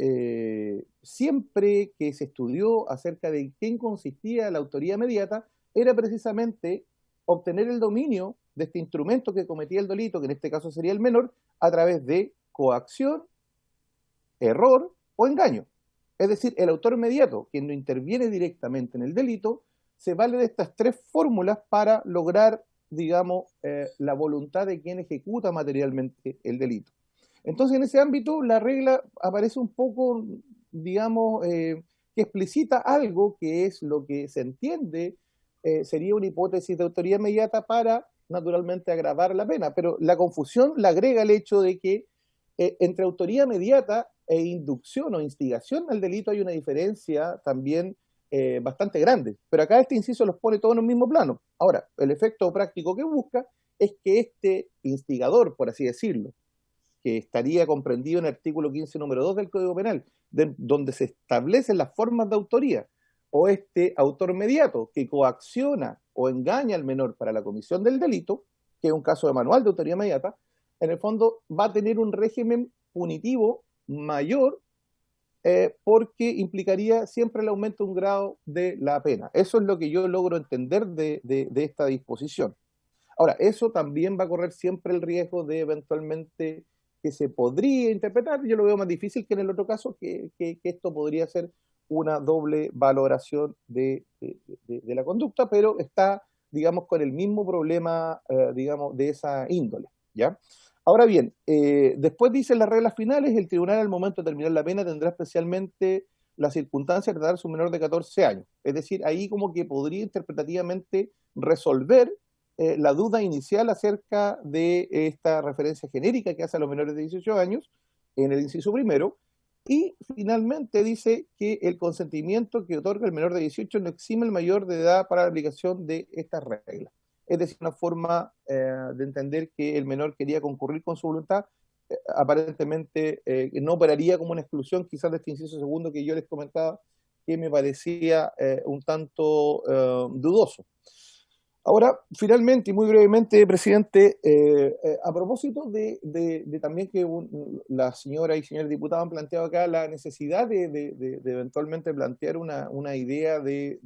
siempre que se estudió acerca de qué consistía la autoría inmediata, era precisamente obtener el dominio de este instrumento que cometía el delito, que en este caso sería el menor, a través de coacción, error o engaño. Es decir, el autor inmediato, quien no interviene directamente en el delito, se vale de estas tres fórmulas para lograr, digamos, la voluntad de quien ejecuta materialmente el delito. Entonces, en ese ámbito, la regla aparece un poco, digamos, que explicita algo que es lo que se entiende, sería una hipótesis de autoría inmediata para, naturalmente, agravar la pena. Pero la confusión la agrega el hecho de que entre autoría inmediata e inducción o instigación al delito hay una diferencia también bastante grande. Pero acá este inciso los pone todos en un mismo plano. Ahora, el efecto práctico que busca es que este instigador, por así decirlo, que estaría comprendido en el artículo 15, número 2 del Código Penal, donde se establecen las formas de autoría, o este autor inmediato que coacciona o engaña al menor para la comisión del delito, que es un caso de manual de autoría inmediata, en el fondo va a tener un régimen punitivo mayor, porque implicaría siempre el aumento de un grado de la pena. Eso es lo que yo logro entender de esta disposición. Ahora, eso también va a correr siempre el riesgo de eventualmente que se podría interpretar, yo lo veo más difícil que en el otro caso, que esto podría ser una doble valoración de la conducta, pero está, digamos, con el mismo problema, digamos, de esa índole, ¿ya? Ahora bien, después dicen las reglas finales, el tribunal al momento de terminar la pena tendrá especialmente la circunstancia de tratar a su menor de 14 años. Es decir, ahí como que podría interpretativamente resolver la duda inicial acerca de esta referencia genérica que hace a los menores de 18 años en el inciso primero, Y finalmente dice que el consentimiento que otorga el menor de 18 no exime al mayor de edad para la aplicación de estas reglas. Es decir, una forma de entender que el menor quería concurrir con su voluntad, aparentemente no operaría como una exclusión, quizás de este inciso segundo que yo les comentaba, que me parecía un tanto dudoso. Ahora, finalmente y muy brevemente, presidente, a propósito de también que la señora y señor diputado han planteado acá la necesidad de eventualmente plantear una idea de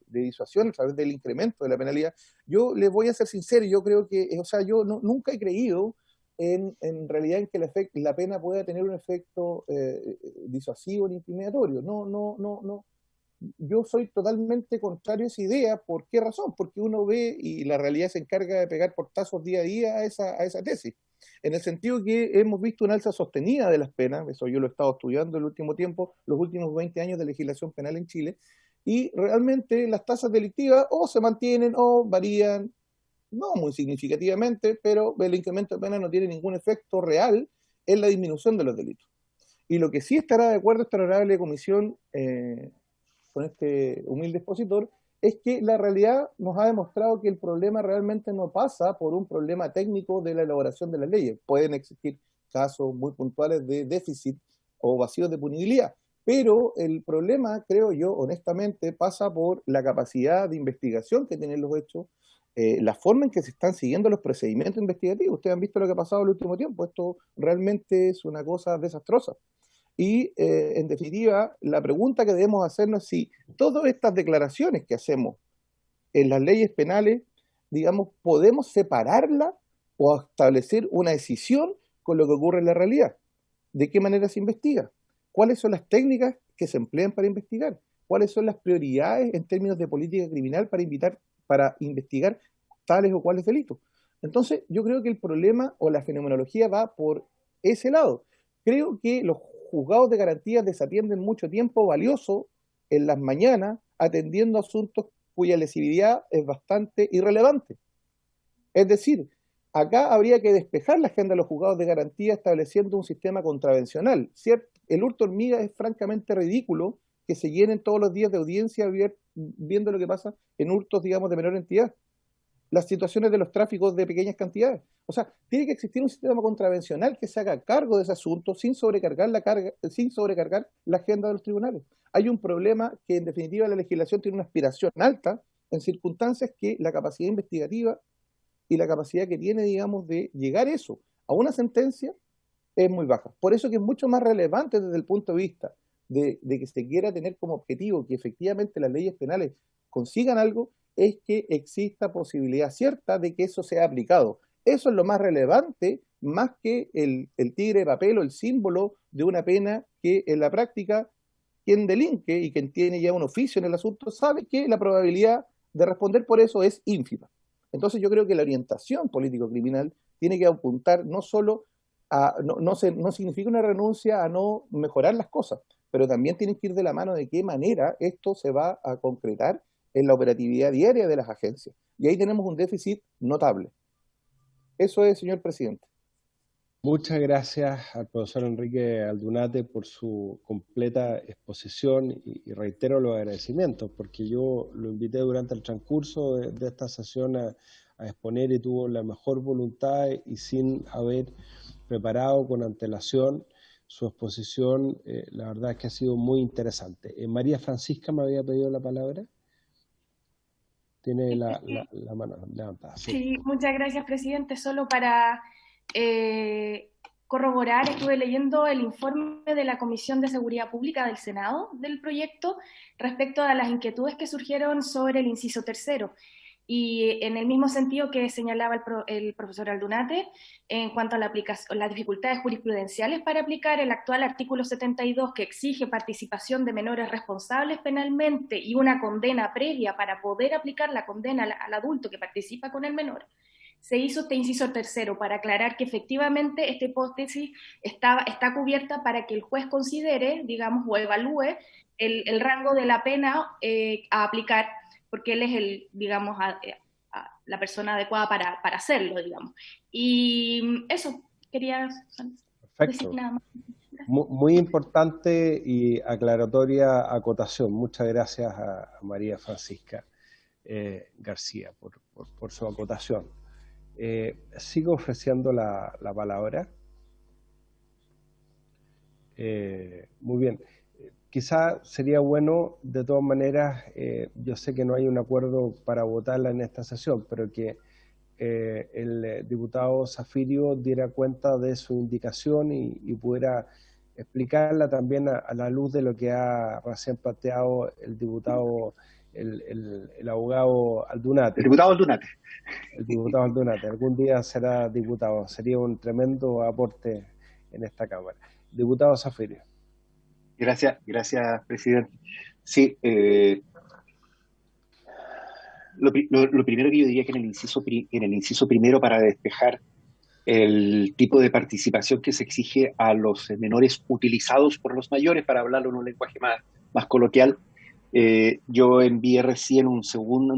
disuasión a través del incremento de la penalidad, yo les voy a ser sincero, yo creo que, o sea, yo nunca he creído en realidad en que la pena pueda tener un efecto disuasivo ni intimidatorio. No. Yo soy totalmente contrario a esa idea. ¿Por qué razón? Porque uno ve y la realidad se encarga de pegar portazos día a día a esa tesis. En el sentido que hemos visto una alza sostenida de las penas, eso yo lo he estado estudiando el último tiempo, los últimos 20 años de legislación penal en Chile, y realmente las tasas delictivas o se mantienen o varían, no muy significativamente, pero el incremento de pena no tiene ningún efecto real en la disminución de los delitos. Y lo que sí estará de acuerdo esta honorable comisión con este humilde expositor, es que la realidad nos ha demostrado que el problema realmente no pasa por un problema técnico de la elaboración de las leyes. Pueden existir casos muy puntuales de déficit o vacíos de punibilidad, pero el problema, creo yo, honestamente, pasa por la capacidad de investigación que tienen los hechos, la forma en que se están siguiendo los procedimientos investigativos. Ustedes han visto lo que ha pasado en el último tiempo. Esto realmente es una cosa desastrosa. Y, en definitiva, la pregunta que debemos hacernos es si todas estas declaraciones que hacemos en las leyes penales, digamos, podemos separarlas o establecer una decisión con lo que ocurre en la realidad. ¿De qué manera se investiga? ¿Cuáles son las técnicas que se emplean para investigar? ¿Cuáles son las prioridades en términos de política criminal para investigar tales o cuales delitos? Entonces, yo creo que el problema o la fenomenología va por ese lado. Creo que los juzgados de garantías desatienden mucho tiempo valioso en las mañanas atendiendo asuntos cuya lesividad es bastante irrelevante. Es decir, acá habría que despejar la agenda de los juzgados de garantía estableciendo un sistema contravencional, ¿cierto? El hurto hormiga es francamente ridículo que se llenen todos los días de audiencia viendo lo que pasa en hurtos, digamos, de menor entidad. Las situaciones de los tráficos de pequeñas cantidades. O sea, tiene que existir un sistema contravencional que se haga cargo de ese asunto sin sobrecargar la agenda de los tribunales. Hay un problema que en definitiva la legislación tiene una aspiración alta en circunstancias que la capacidad investigativa y la capacidad que tiene, digamos, de llegar eso a una sentencia es muy baja. Por eso que es mucho más relevante desde el punto de vista de que se quiera tener como objetivo que efectivamente las leyes penales consigan algo, es que exista posibilidad cierta de que eso sea aplicado. Eso es lo más relevante, más que el tigre de papel o el símbolo de una pena que en la práctica quien delinque y quien tiene ya un oficio en el asunto sabe que la probabilidad de responder por eso es ínfima. Entonces yo creo que la orientación político-criminal tiene que apuntar no solo a, no significa una renuncia a no mejorar las cosas, pero también tiene que ir de la mano de qué manera esto se va a concretar en la operatividad diaria de las agencias. Y ahí tenemos un déficit notable. Eso es, señor presidente. Muchas gracias al profesor Enrique Aldunate por su completa exposición y reitero los agradecimientos, porque yo lo invité durante el transcurso de esta sesión a exponer y tuvo la mejor voluntad y sin haber preparado con antelación su exposición. La verdad es que ha sido muy interesante. María Francisca me había pedido la palabra. Tiene la mano levantada. Sí, muchas gracias, presidente. Solo para corroborar, estuve leyendo el informe de la Comisión de Seguridad Pública del Senado del proyecto respecto a las inquietudes que surgieron sobre el inciso tercero. Y en el mismo sentido que señalaba el profesor Aldunate, en cuanto a las dificultades jurisprudenciales para aplicar el actual artículo 72, que exige participación de menores responsables penalmente y una condena previa para poder aplicar la condena al adulto que participa con el menor, se hizo este inciso tercero para aclarar que efectivamente esta hipótesis está cubierta para que el juez considere, digamos, o evalúe el rango de la pena a aplicar, porque él es digamos, la persona adecuada para hacerlo, digamos. Y eso, quería decir nada más. Muy importante y aclaratoria acotación. Muchas gracias a María Francisca García por su acotación. Sigo ofreciendo la palabra. Muy bien. Quizá sería bueno, de todas maneras, yo sé que no hay un acuerdo para votarla en esta sesión, pero que el diputado Zafirio diera cuenta de su indicación y pudiera explicarla también a la luz de lo que ha recién planteado el diputado, el abogado Aldunate. El diputado Aldunate. El diputado Aldunate. Algún día será diputado. Sería un tremendo aporte en esta Cámara. Diputado Zafirio. Gracias, presidente. Sí, lo primero que yo diría que en el inciso primero, para despejar el tipo de participación que se exige a los menores utilizados por los mayores, para hablarlo en un lenguaje más coloquial, yo envié recién una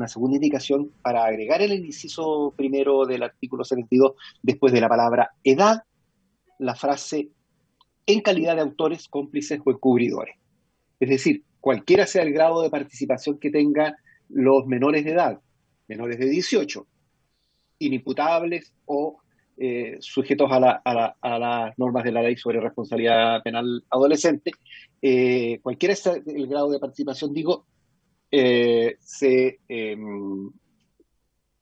segunda indicación para agregar en el inciso primero del artículo 72, después de la palabra edad, la frase en calidad de autores, cómplices o encubridores. Es decir, cualquiera sea el grado de participación que tengan los menores de edad, menores de 18, inimputables o sujetos a las normas de la ley sobre responsabilidad penal adolescente, cualquiera sea el grado de participación, digo, se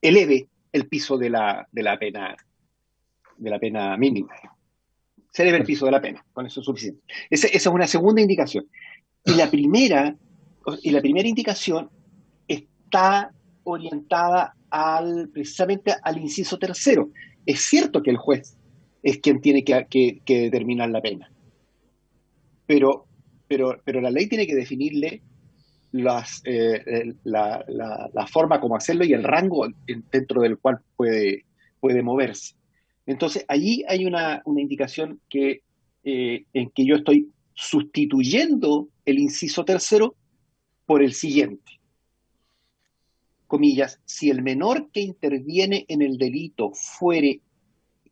eleve el piso de la pena mínima. Se eleve el piso de la pena, con eso es suficiente. Esa es una segunda indicación. Y la primera indicación está orientada precisamente al inciso tercero. Es cierto que el juez es quien tiene que determinar la pena, pero la ley tiene que definirle la forma como hacerlo y el rango dentro del cual puede moverse. Entonces, allí hay una indicación en que yo estoy sustituyendo el inciso tercero por el siguiente. Comillas, si el menor que interviene en el delito fuere,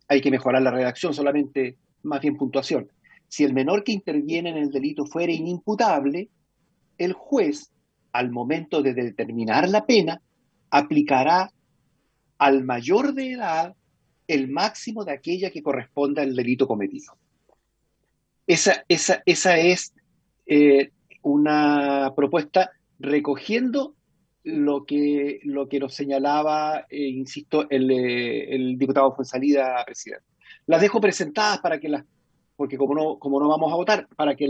hay que mejorar la redacción, solamente más bien puntuación, si el menor que interviene en el delito fuere inimputable, el juez, al momento de determinar la pena, aplicará al mayor de edad el máximo de aquella que corresponda al delito cometido. Esa es una propuesta recogiendo lo que nos señalaba, insisto, el diputado Fuenzalida, presidente. Las dejo presentadas porque como no vamos a votar, para que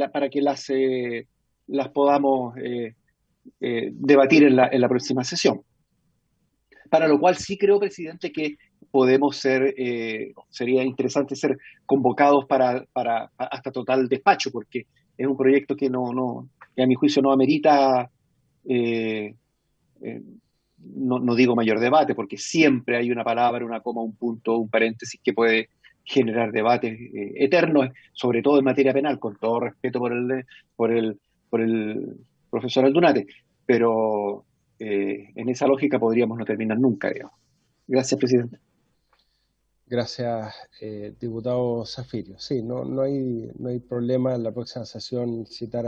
las podamos debatir en la próxima sesión. Para lo cual sí creo, presidente, que podemos sería interesante ser convocados para hasta total despacho, porque es un proyecto que a mi juicio no amerita, no digo mayor debate, porque siempre hay una palabra, una coma, un punto, un paréntesis que puede generar debates eternos, sobre todo en materia penal, con todo respeto por el profesor Aldunate, pero en esa lógica podríamos no terminar nunca, digamos. Gracias, presidente. Gracias, diputado Zafirio. Sí, no hay problema en la próxima sesión citar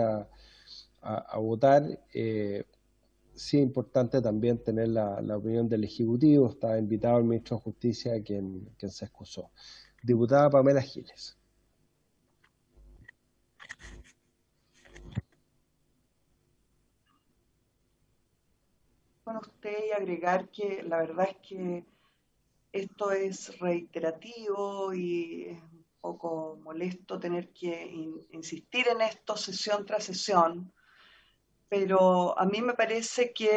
a votar. Sí es importante también tener la opinión del Ejecutivo. Está invitado el ministro de Justicia, quien se excusó. Diputada Pamela Giles. Con usted y agregar que la verdad es que esto es reiterativo y es un poco molesto tener que insistir en esto sesión tras sesión, pero a mí me parece que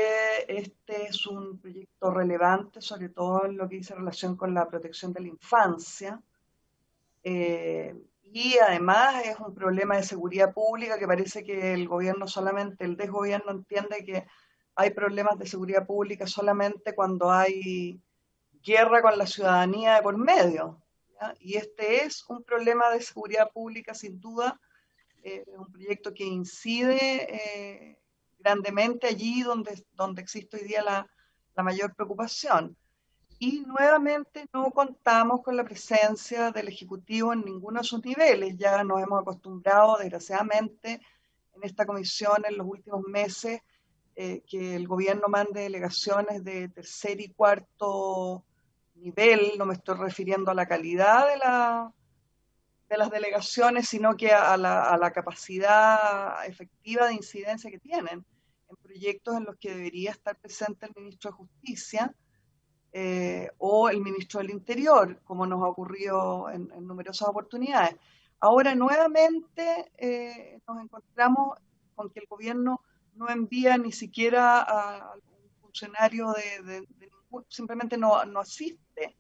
este es un proyecto relevante, sobre todo en lo que dice relación con la protección de la infancia, y además es un problema de seguridad pública que parece que el gobierno solamente, el desgobierno entiende que hay problemas de seguridad pública solamente cuando hay guerra con la ciudadanía de por medio, ¿ya? Y este es un problema de seguridad pública sin duda, un proyecto que incide grandemente allí donde existe hoy día la mayor preocupación. Y nuevamente no contamos con la presencia del Ejecutivo en ninguno de sus niveles. Ya nos hemos acostumbrado, desgraciadamente, en esta comisión en los últimos meses, que el gobierno mande delegaciones de tercer y cuarto nivel. No me estoy refiriendo a la calidad de las delegaciones, sino que a la capacidad efectiva de incidencia que tienen en proyectos en los que debería estar presente el ministro de Justicia, o el ministro del Interior, como nos ha ocurrido en numerosas oportunidades. Ahora nuevamente nos encontramos con que el gobierno no envía ni siquiera a algún funcionario simplemente no asiste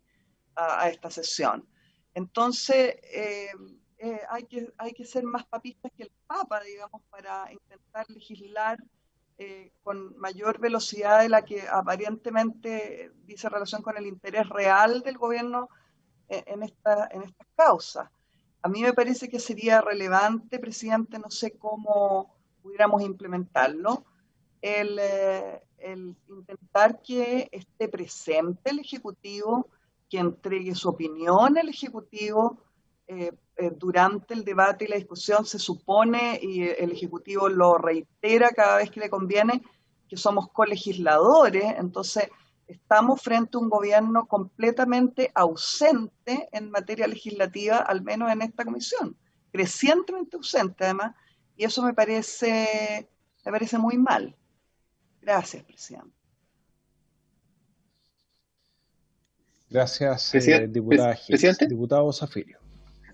a esta sesión. Entonces, hay que ser más papistas que el Papa, digamos, para intentar legislar con mayor velocidad de la que aparentemente dice relación con el interés real del gobierno en estas causas. A mí me parece que sería relevante, presidente, no sé cómo pudiéramos implementarlo, el intentar que esté presente el Ejecutivo, que entregue su opinión el Ejecutivo durante el debate y la discusión. Se supone, y el Ejecutivo lo reitera cada vez que le conviene, que somos colegisladores. Entonces estamos frente a un gobierno completamente ausente en materia legislativa, al menos en esta comisión, crecientemente ausente además, y eso me parece muy mal. Gracias, presidente. Gracias, Presidente. ¿Presidente? Diputado Zafirio.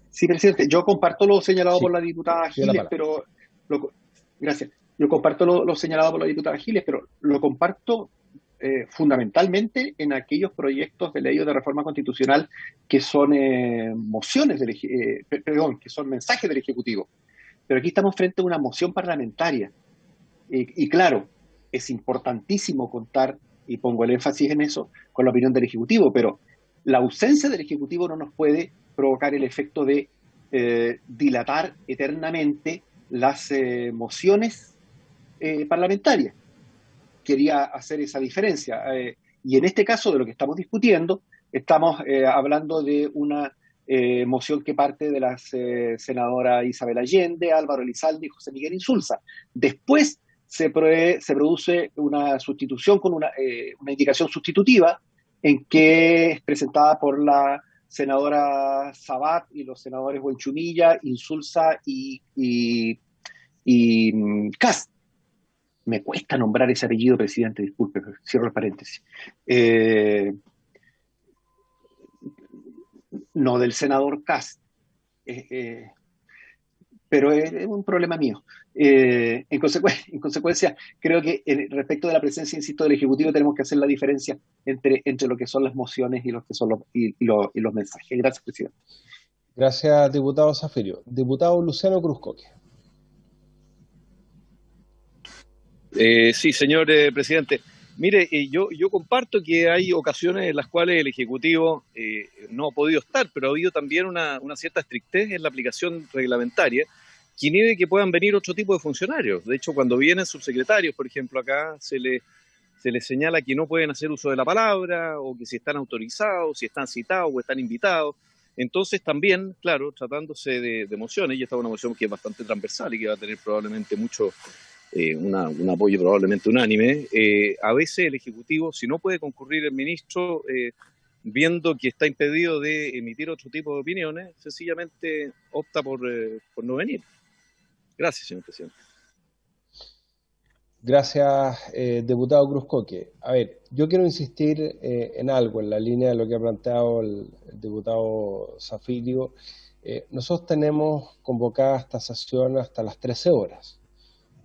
Sí, presidente. Yo comparto lo señalado Sí, por la diputada tiene la Giles, palabra. pero gracias. Yo comparto lo señalado por la diputada Giles, pero lo comparto fundamentalmente en aquellos proyectos de ley o de reforma constitucional que son mociones que son mensajes del Ejecutivo. Pero aquí estamos frente a una moción parlamentaria. Y claro, es importantísimo contar, y pongo el énfasis en eso, con la opinión del Ejecutivo, pero la ausencia del Ejecutivo no nos puede provocar el efecto de dilatar eternamente las mociones parlamentarias. Quería hacer esa diferencia. Y en este caso, de lo que estamos discutiendo, estamos hablando de una moción que parte de las senadoras Isabel Allende, Álvaro Elizalde y José Miguel Insulza. Después se produce una sustitución con una indicación sustitutiva en que es presentada por la senadora Sabat y los senadores Buenchumilla, Insulza y Kast. Me cuesta nombrar ese apellido, presidente, disculpe, cierro el paréntesis. No del senador Kast, pero es un problema mío. En consecuencia, creo que respecto de la presencia, insisto, del Ejecutivo, tenemos que hacer la diferencia entre lo que son las mociones y los que son los mensajes. Gracias, presidente. Gracias, diputado Zafirio. Diputado Luciano Cruzcoque. Sí, señor presidente. Mire, yo comparto que hay ocasiones en las cuales el Ejecutivo no ha podido estar, pero ha habido también una cierta estrictez en la aplicación reglamentaria que inhibe que puedan venir otro tipo de funcionarios. De hecho, cuando vienen subsecretarios, por ejemplo, acá se les señala que no pueden hacer uso de la palabra, o que si están autorizados, si están citados o están invitados. Entonces también, claro, tratándose de mociones, y esta es una moción que es bastante transversal y que va a tener probablemente un apoyo probablemente unánime, a veces el Ejecutivo, si no puede concurrir el ministro, viendo que está impedido de emitir otro tipo de opiniones, sencillamente opta por no venir. Gracias, señor presidente. Gracias, diputado Cruzcoque. A ver, yo quiero insistir en algo, en la línea de lo que ha planteado el diputado Zafirio. Nosotros tenemos convocada esta sesión hasta las 13 horas.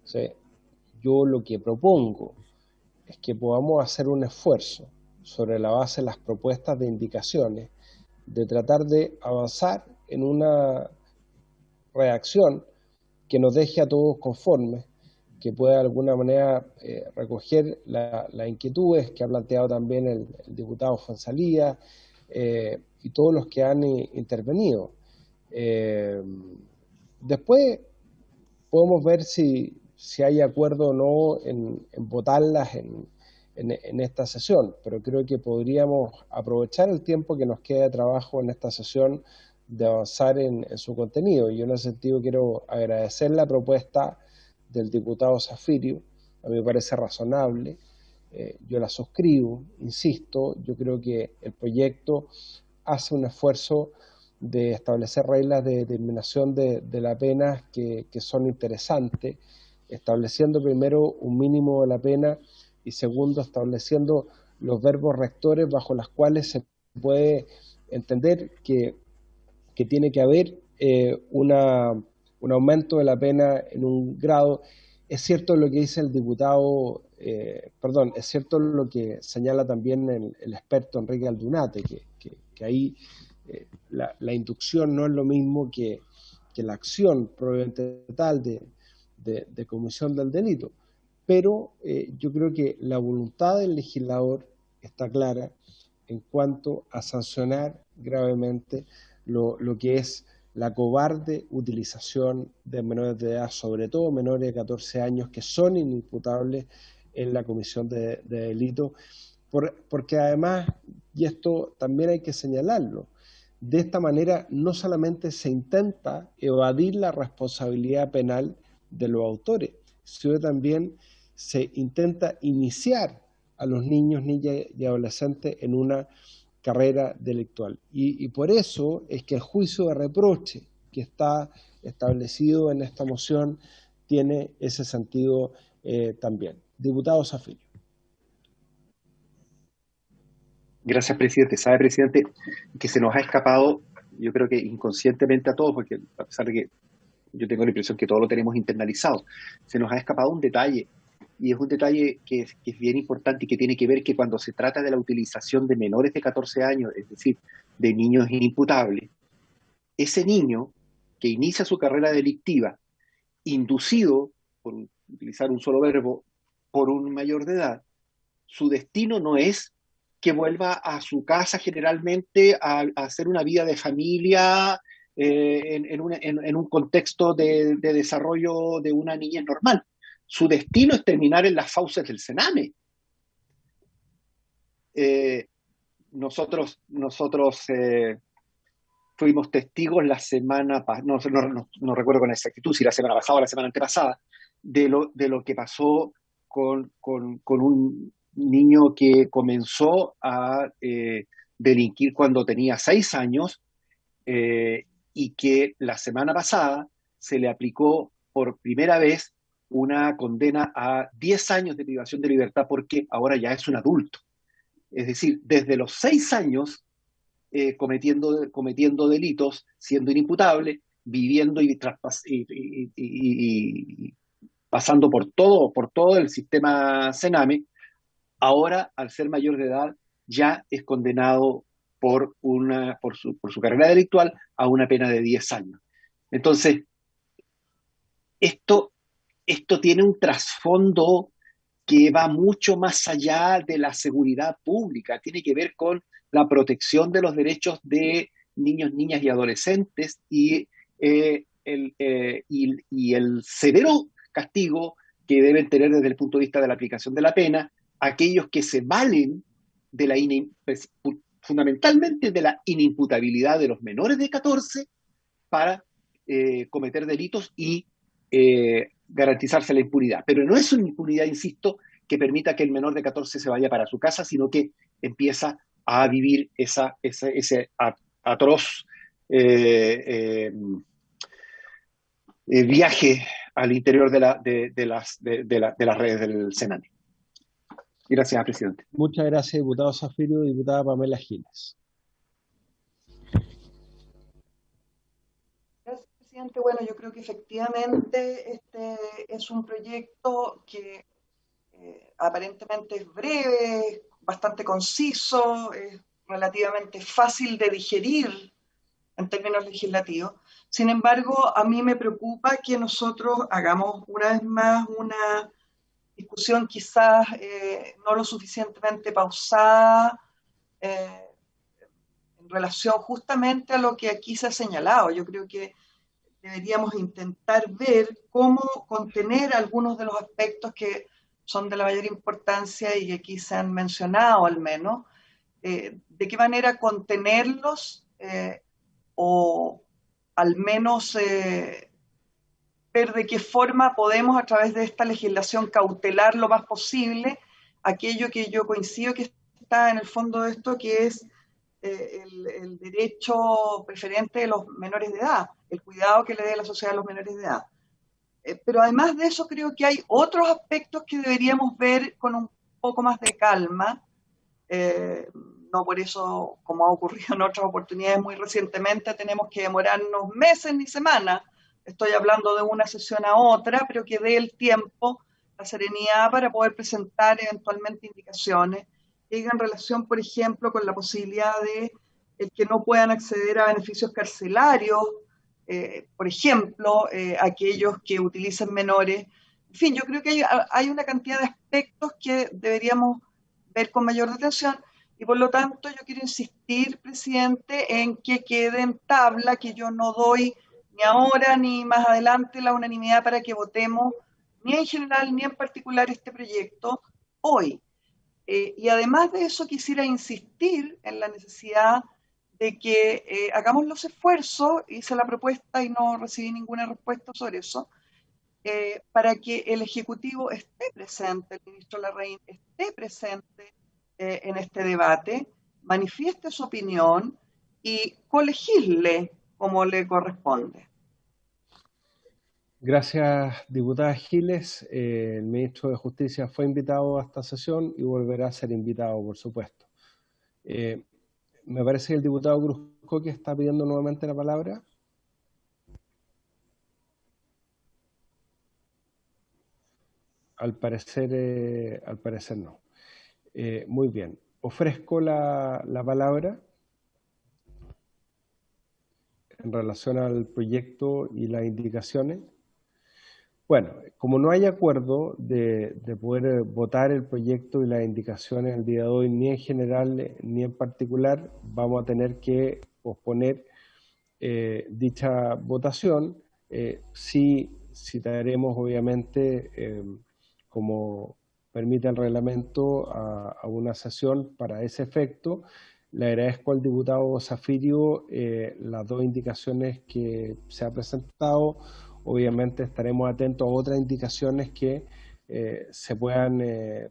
¿Sí? Yo lo que propongo es que podamos hacer un esfuerzo sobre la base de las propuestas de indicaciones, de tratar de avanzar en una redacción que nos deje a todos conformes, que pueda de alguna manera recoger las inquietudes que ha planteado también el diputado Fuenzalía y todos los que han intervenido. Después podemos ver si hay acuerdo o no en votarlas en esta sesión, pero creo que podríamos aprovechar el tiempo que nos queda de trabajo en esta sesión de avanzar en su contenido. Y yo en ese sentido quiero agradecer la propuesta del diputado Zafirio. A mí me parece razonable, yo la suscribo, insisto, yo creo que el proyecto hace un esfuerzo de establecer reglas de determinación de la pena que son interesantes, estableciendo primero un mínimo de la pena y segundo, estableciendo los verbos rectores bajo los cuales se puede entender que tiene que haber un aumento de la pena en un grado. Es cierto lo que dice el diputado, es cierto lo que señala también el experto Enrique Aldunate, que ahí la inducción no es lo mismo que la acción probablemente tal de comisión del delito. Pero yo creo que la voluntad del legislador está clara en cuanto a sancionar gravemente lo que es la cobarde utilización de menores de edad, sobre todo menores de 14 años, que son inimputables en la comisión de delito, porque además, y esto también hay que señalarlo, de esta manera no solamente se intenta evadir la responsabilidad penal de los autores, sino también se intenta iniciar a los niños, niñas y adolescentes en una carrera delictual. Y por eso es que el juicio de reproche que está establecido en esta moción tiene ese sentido también. Diputado Zafirio. Gracias, presidente. Sabe, presidente, que se nos ha escapado, yo creo que inconscientemente a todos, porque a pesar de que yo tengo la impresión que todo lo tenemos internalizado, se nos ha escapado un detalle, y es un detalle que es bien importante y que tiene que ver que cuando se trata de la utilización de menores de 14 años, es decir, de niños inimputables, ese niño que inicia su carrera delictiva, inducido, por utilizar un solo verbo, por un mayor de edad, su destino no es que vuelva a su casa generalmente a hacer una vida de familia en un contexto de desarrollo de una niñez normal. Su destino es terminar en las fauces del Sename. Nosotros fuimos testigos la semana pasada, no recuerdo con exactitud si la semana pasada o la semana antepasada, de lo que pasó con un niño que comenzó a delinquir cuando tenía 6 años y que la semana pasada se le aplicó por primera vez una condena a 10 años de privación de libertad porque ahora ya es un adulto. Es decir, desde los 6 años cometiendo delitos, siendo inimputable, viviendo y pasando por todo el sistema Sename, ahora, al ser mayor de edad, ya es condenado por su carrera delictual a una pena de 10 años. Entonces, esto tiene un trasfondo que va mucho más allá de la seguridad pública, tiene que ver con la protección de los derechos de niños, niñas y adolescentes y el severo castigo que deben tener desde el punto de vista de la aplicación de la pena aquellos que se valen de fundamentalmente de la inimputabilidad de los menores de 14 para cometer delitos y garantizarse la impunidad. Pero no es una impunidad, insisto, que permita que el menor de 14 se vaya para su casa, sino que empieza a vivir ese atroz viaje al interior de las redes del Sename. Gracias, presidente. Muchas gracias, diputado Zafirio y diputada Pamela Giles. Gracias, presidente. Bueno, yo creo que efectivamente este es un proyecto que aparentemente es breve, bastante conciso, es relativamente fácil de digerir en términos legislativos. Sin embargo, a mí me preocupa que nosotros hagamos una vez más una discusión quizás no lo suficientemente pausada en relación justamente a lo que aquí se ha señalado. Yo creo que deberíamos intentar ver cómo contener algunos de los aspectos que son de la mayor importancia y que aquí se han mencionado al menos, de qué manera contenerlos o al menos ver de qué forma podemos a través de esta legislación cautelar lo más posible aquello que yo coincido que está en el fondo de esto, que es el derecho preferente de los menores de edad, el cuidado que le dé la sociedad a los menores de edad. Pero además de eso creo que hay otros aspectos que deberíamos ver con un poco más de calma, no por eso, como ha ocurrido en otras oportunidades muy recientemente, tenemos que demorarnos meses ni semanas. Estoy hablando de una sesión a otra, pero que dé el tiempo, la serenidad para poder presentar eventualmente indicaciones que digan relación, por ejemplo, con la posibilidad de el que no puedan acceder a beneficios carcelarios, por ejemplo, aquellos que utilicen menores. En fin, yo creo que hay una cantidad de aspectos que deberíamos ver con mayor detención y por lo tanto yo quiero insistir, presidente, en que quede en tabla que yo no doy ni ahora ni más adelante la unanimidad para que votemos ni en general ni en particular este proyecto hoy. Y además de eso quisiera insistir en la necesidad de que hagamos los esfuerzos, hice la propuesta y no recibí ninguna respuesta sobre eso, para que el Ejecutivo esté presente, el ministro Larraín esté presente en este debate, manifieste su opinión y colegisle como le corresponde. Gracias, diputada Giles. El ministro de Justicia fue invitado a esta sesión y volverá a ser invitado, por supuesto. Me parece que el diputado Cruzcoque está pidiendo nuevamente la palabra. Al parecer no. Muy bien. Ofrezco la palabra en relación al proyecto y las indicaciones. Bueno, como no hay acuerdo de poder votar el proyecto y las indicaciones el día de hoy, ni en general ni en particular, vamos a tener que posponer dicha votación. Sí citaremos, obviamente, como permite el reglamento, a una sesión para ese efecto. Le agradezco al diputado Zafirio las dos indicaciones que se ha presentado. Obviamente estaremos atentos a otras indicaciones que se puedan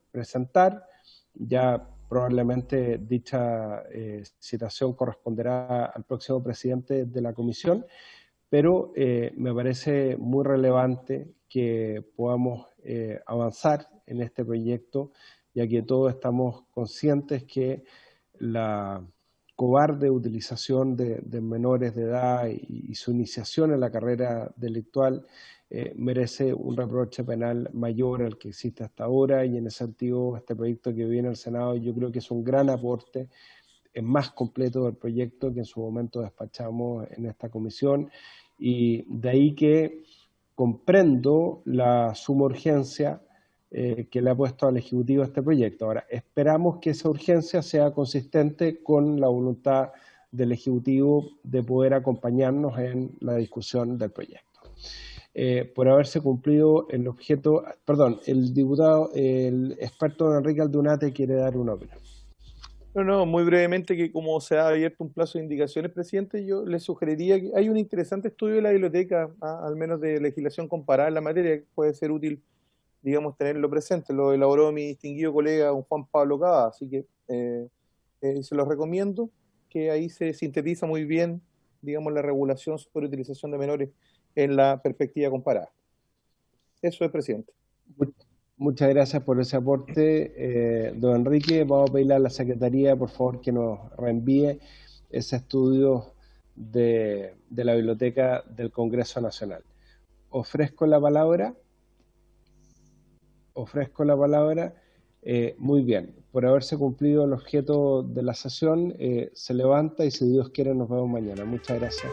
presentar. Ya probablemente dicha citación corresponderá al próximo presidente de la comisión, pero me parece muy relevante que podamos avanzar en este proyecto, ya que todos estamos conscientes que la cobarde utilización de menores de edad y su iniciación en la carrera delictual merece un reproche penal mayor al que existe hasta ahora, y en ese sentido este proyecto que viene al Senado yo creo que es un gran aporte, es más completo del proyecto que en su momento despachamos en esta comisión, y de ahí que comprendo la suma urgencia que le ha puesto al Ejecutivo este proyecto. Ahora, esperamos que esa urgencia sea consistente con la voluntad del Ejecutivo de poder acompañarnos en la discusión del proyecto. Por haberse cumplido el objeto, perdón, el experto don Enrique Aldunate quiere dar una opinión. No, muy brevemente, que como se ha abierto un plazo de indicaciones, presidente, yo le sugeriría que hay un interesante estudio de la biblioteca, al menos de legislación comparada en la materia, que puede ser útil, digamos, tenerlo presente. Lo elaboró mi distinguido colega don Juan Pablo Cava, así que se los recomiendo, que ahí se sintetiza muy bien, digamos, la regulación sobre utilización de menores en la perspectiva comparada. Eso es, presidente. Muchas gracias por ese aporte, don Enrique. Vamos a pedirle a la Secretaría, por favor, que nos reenvíe ese estudio de la Biblioteca del Congreso Nacional. Ofrezco la palabra. Muy bien. Por haberse cumplido el objeto de la sesión, se levanta y si Dios quiere nos vemos mañana. Muchas gracias.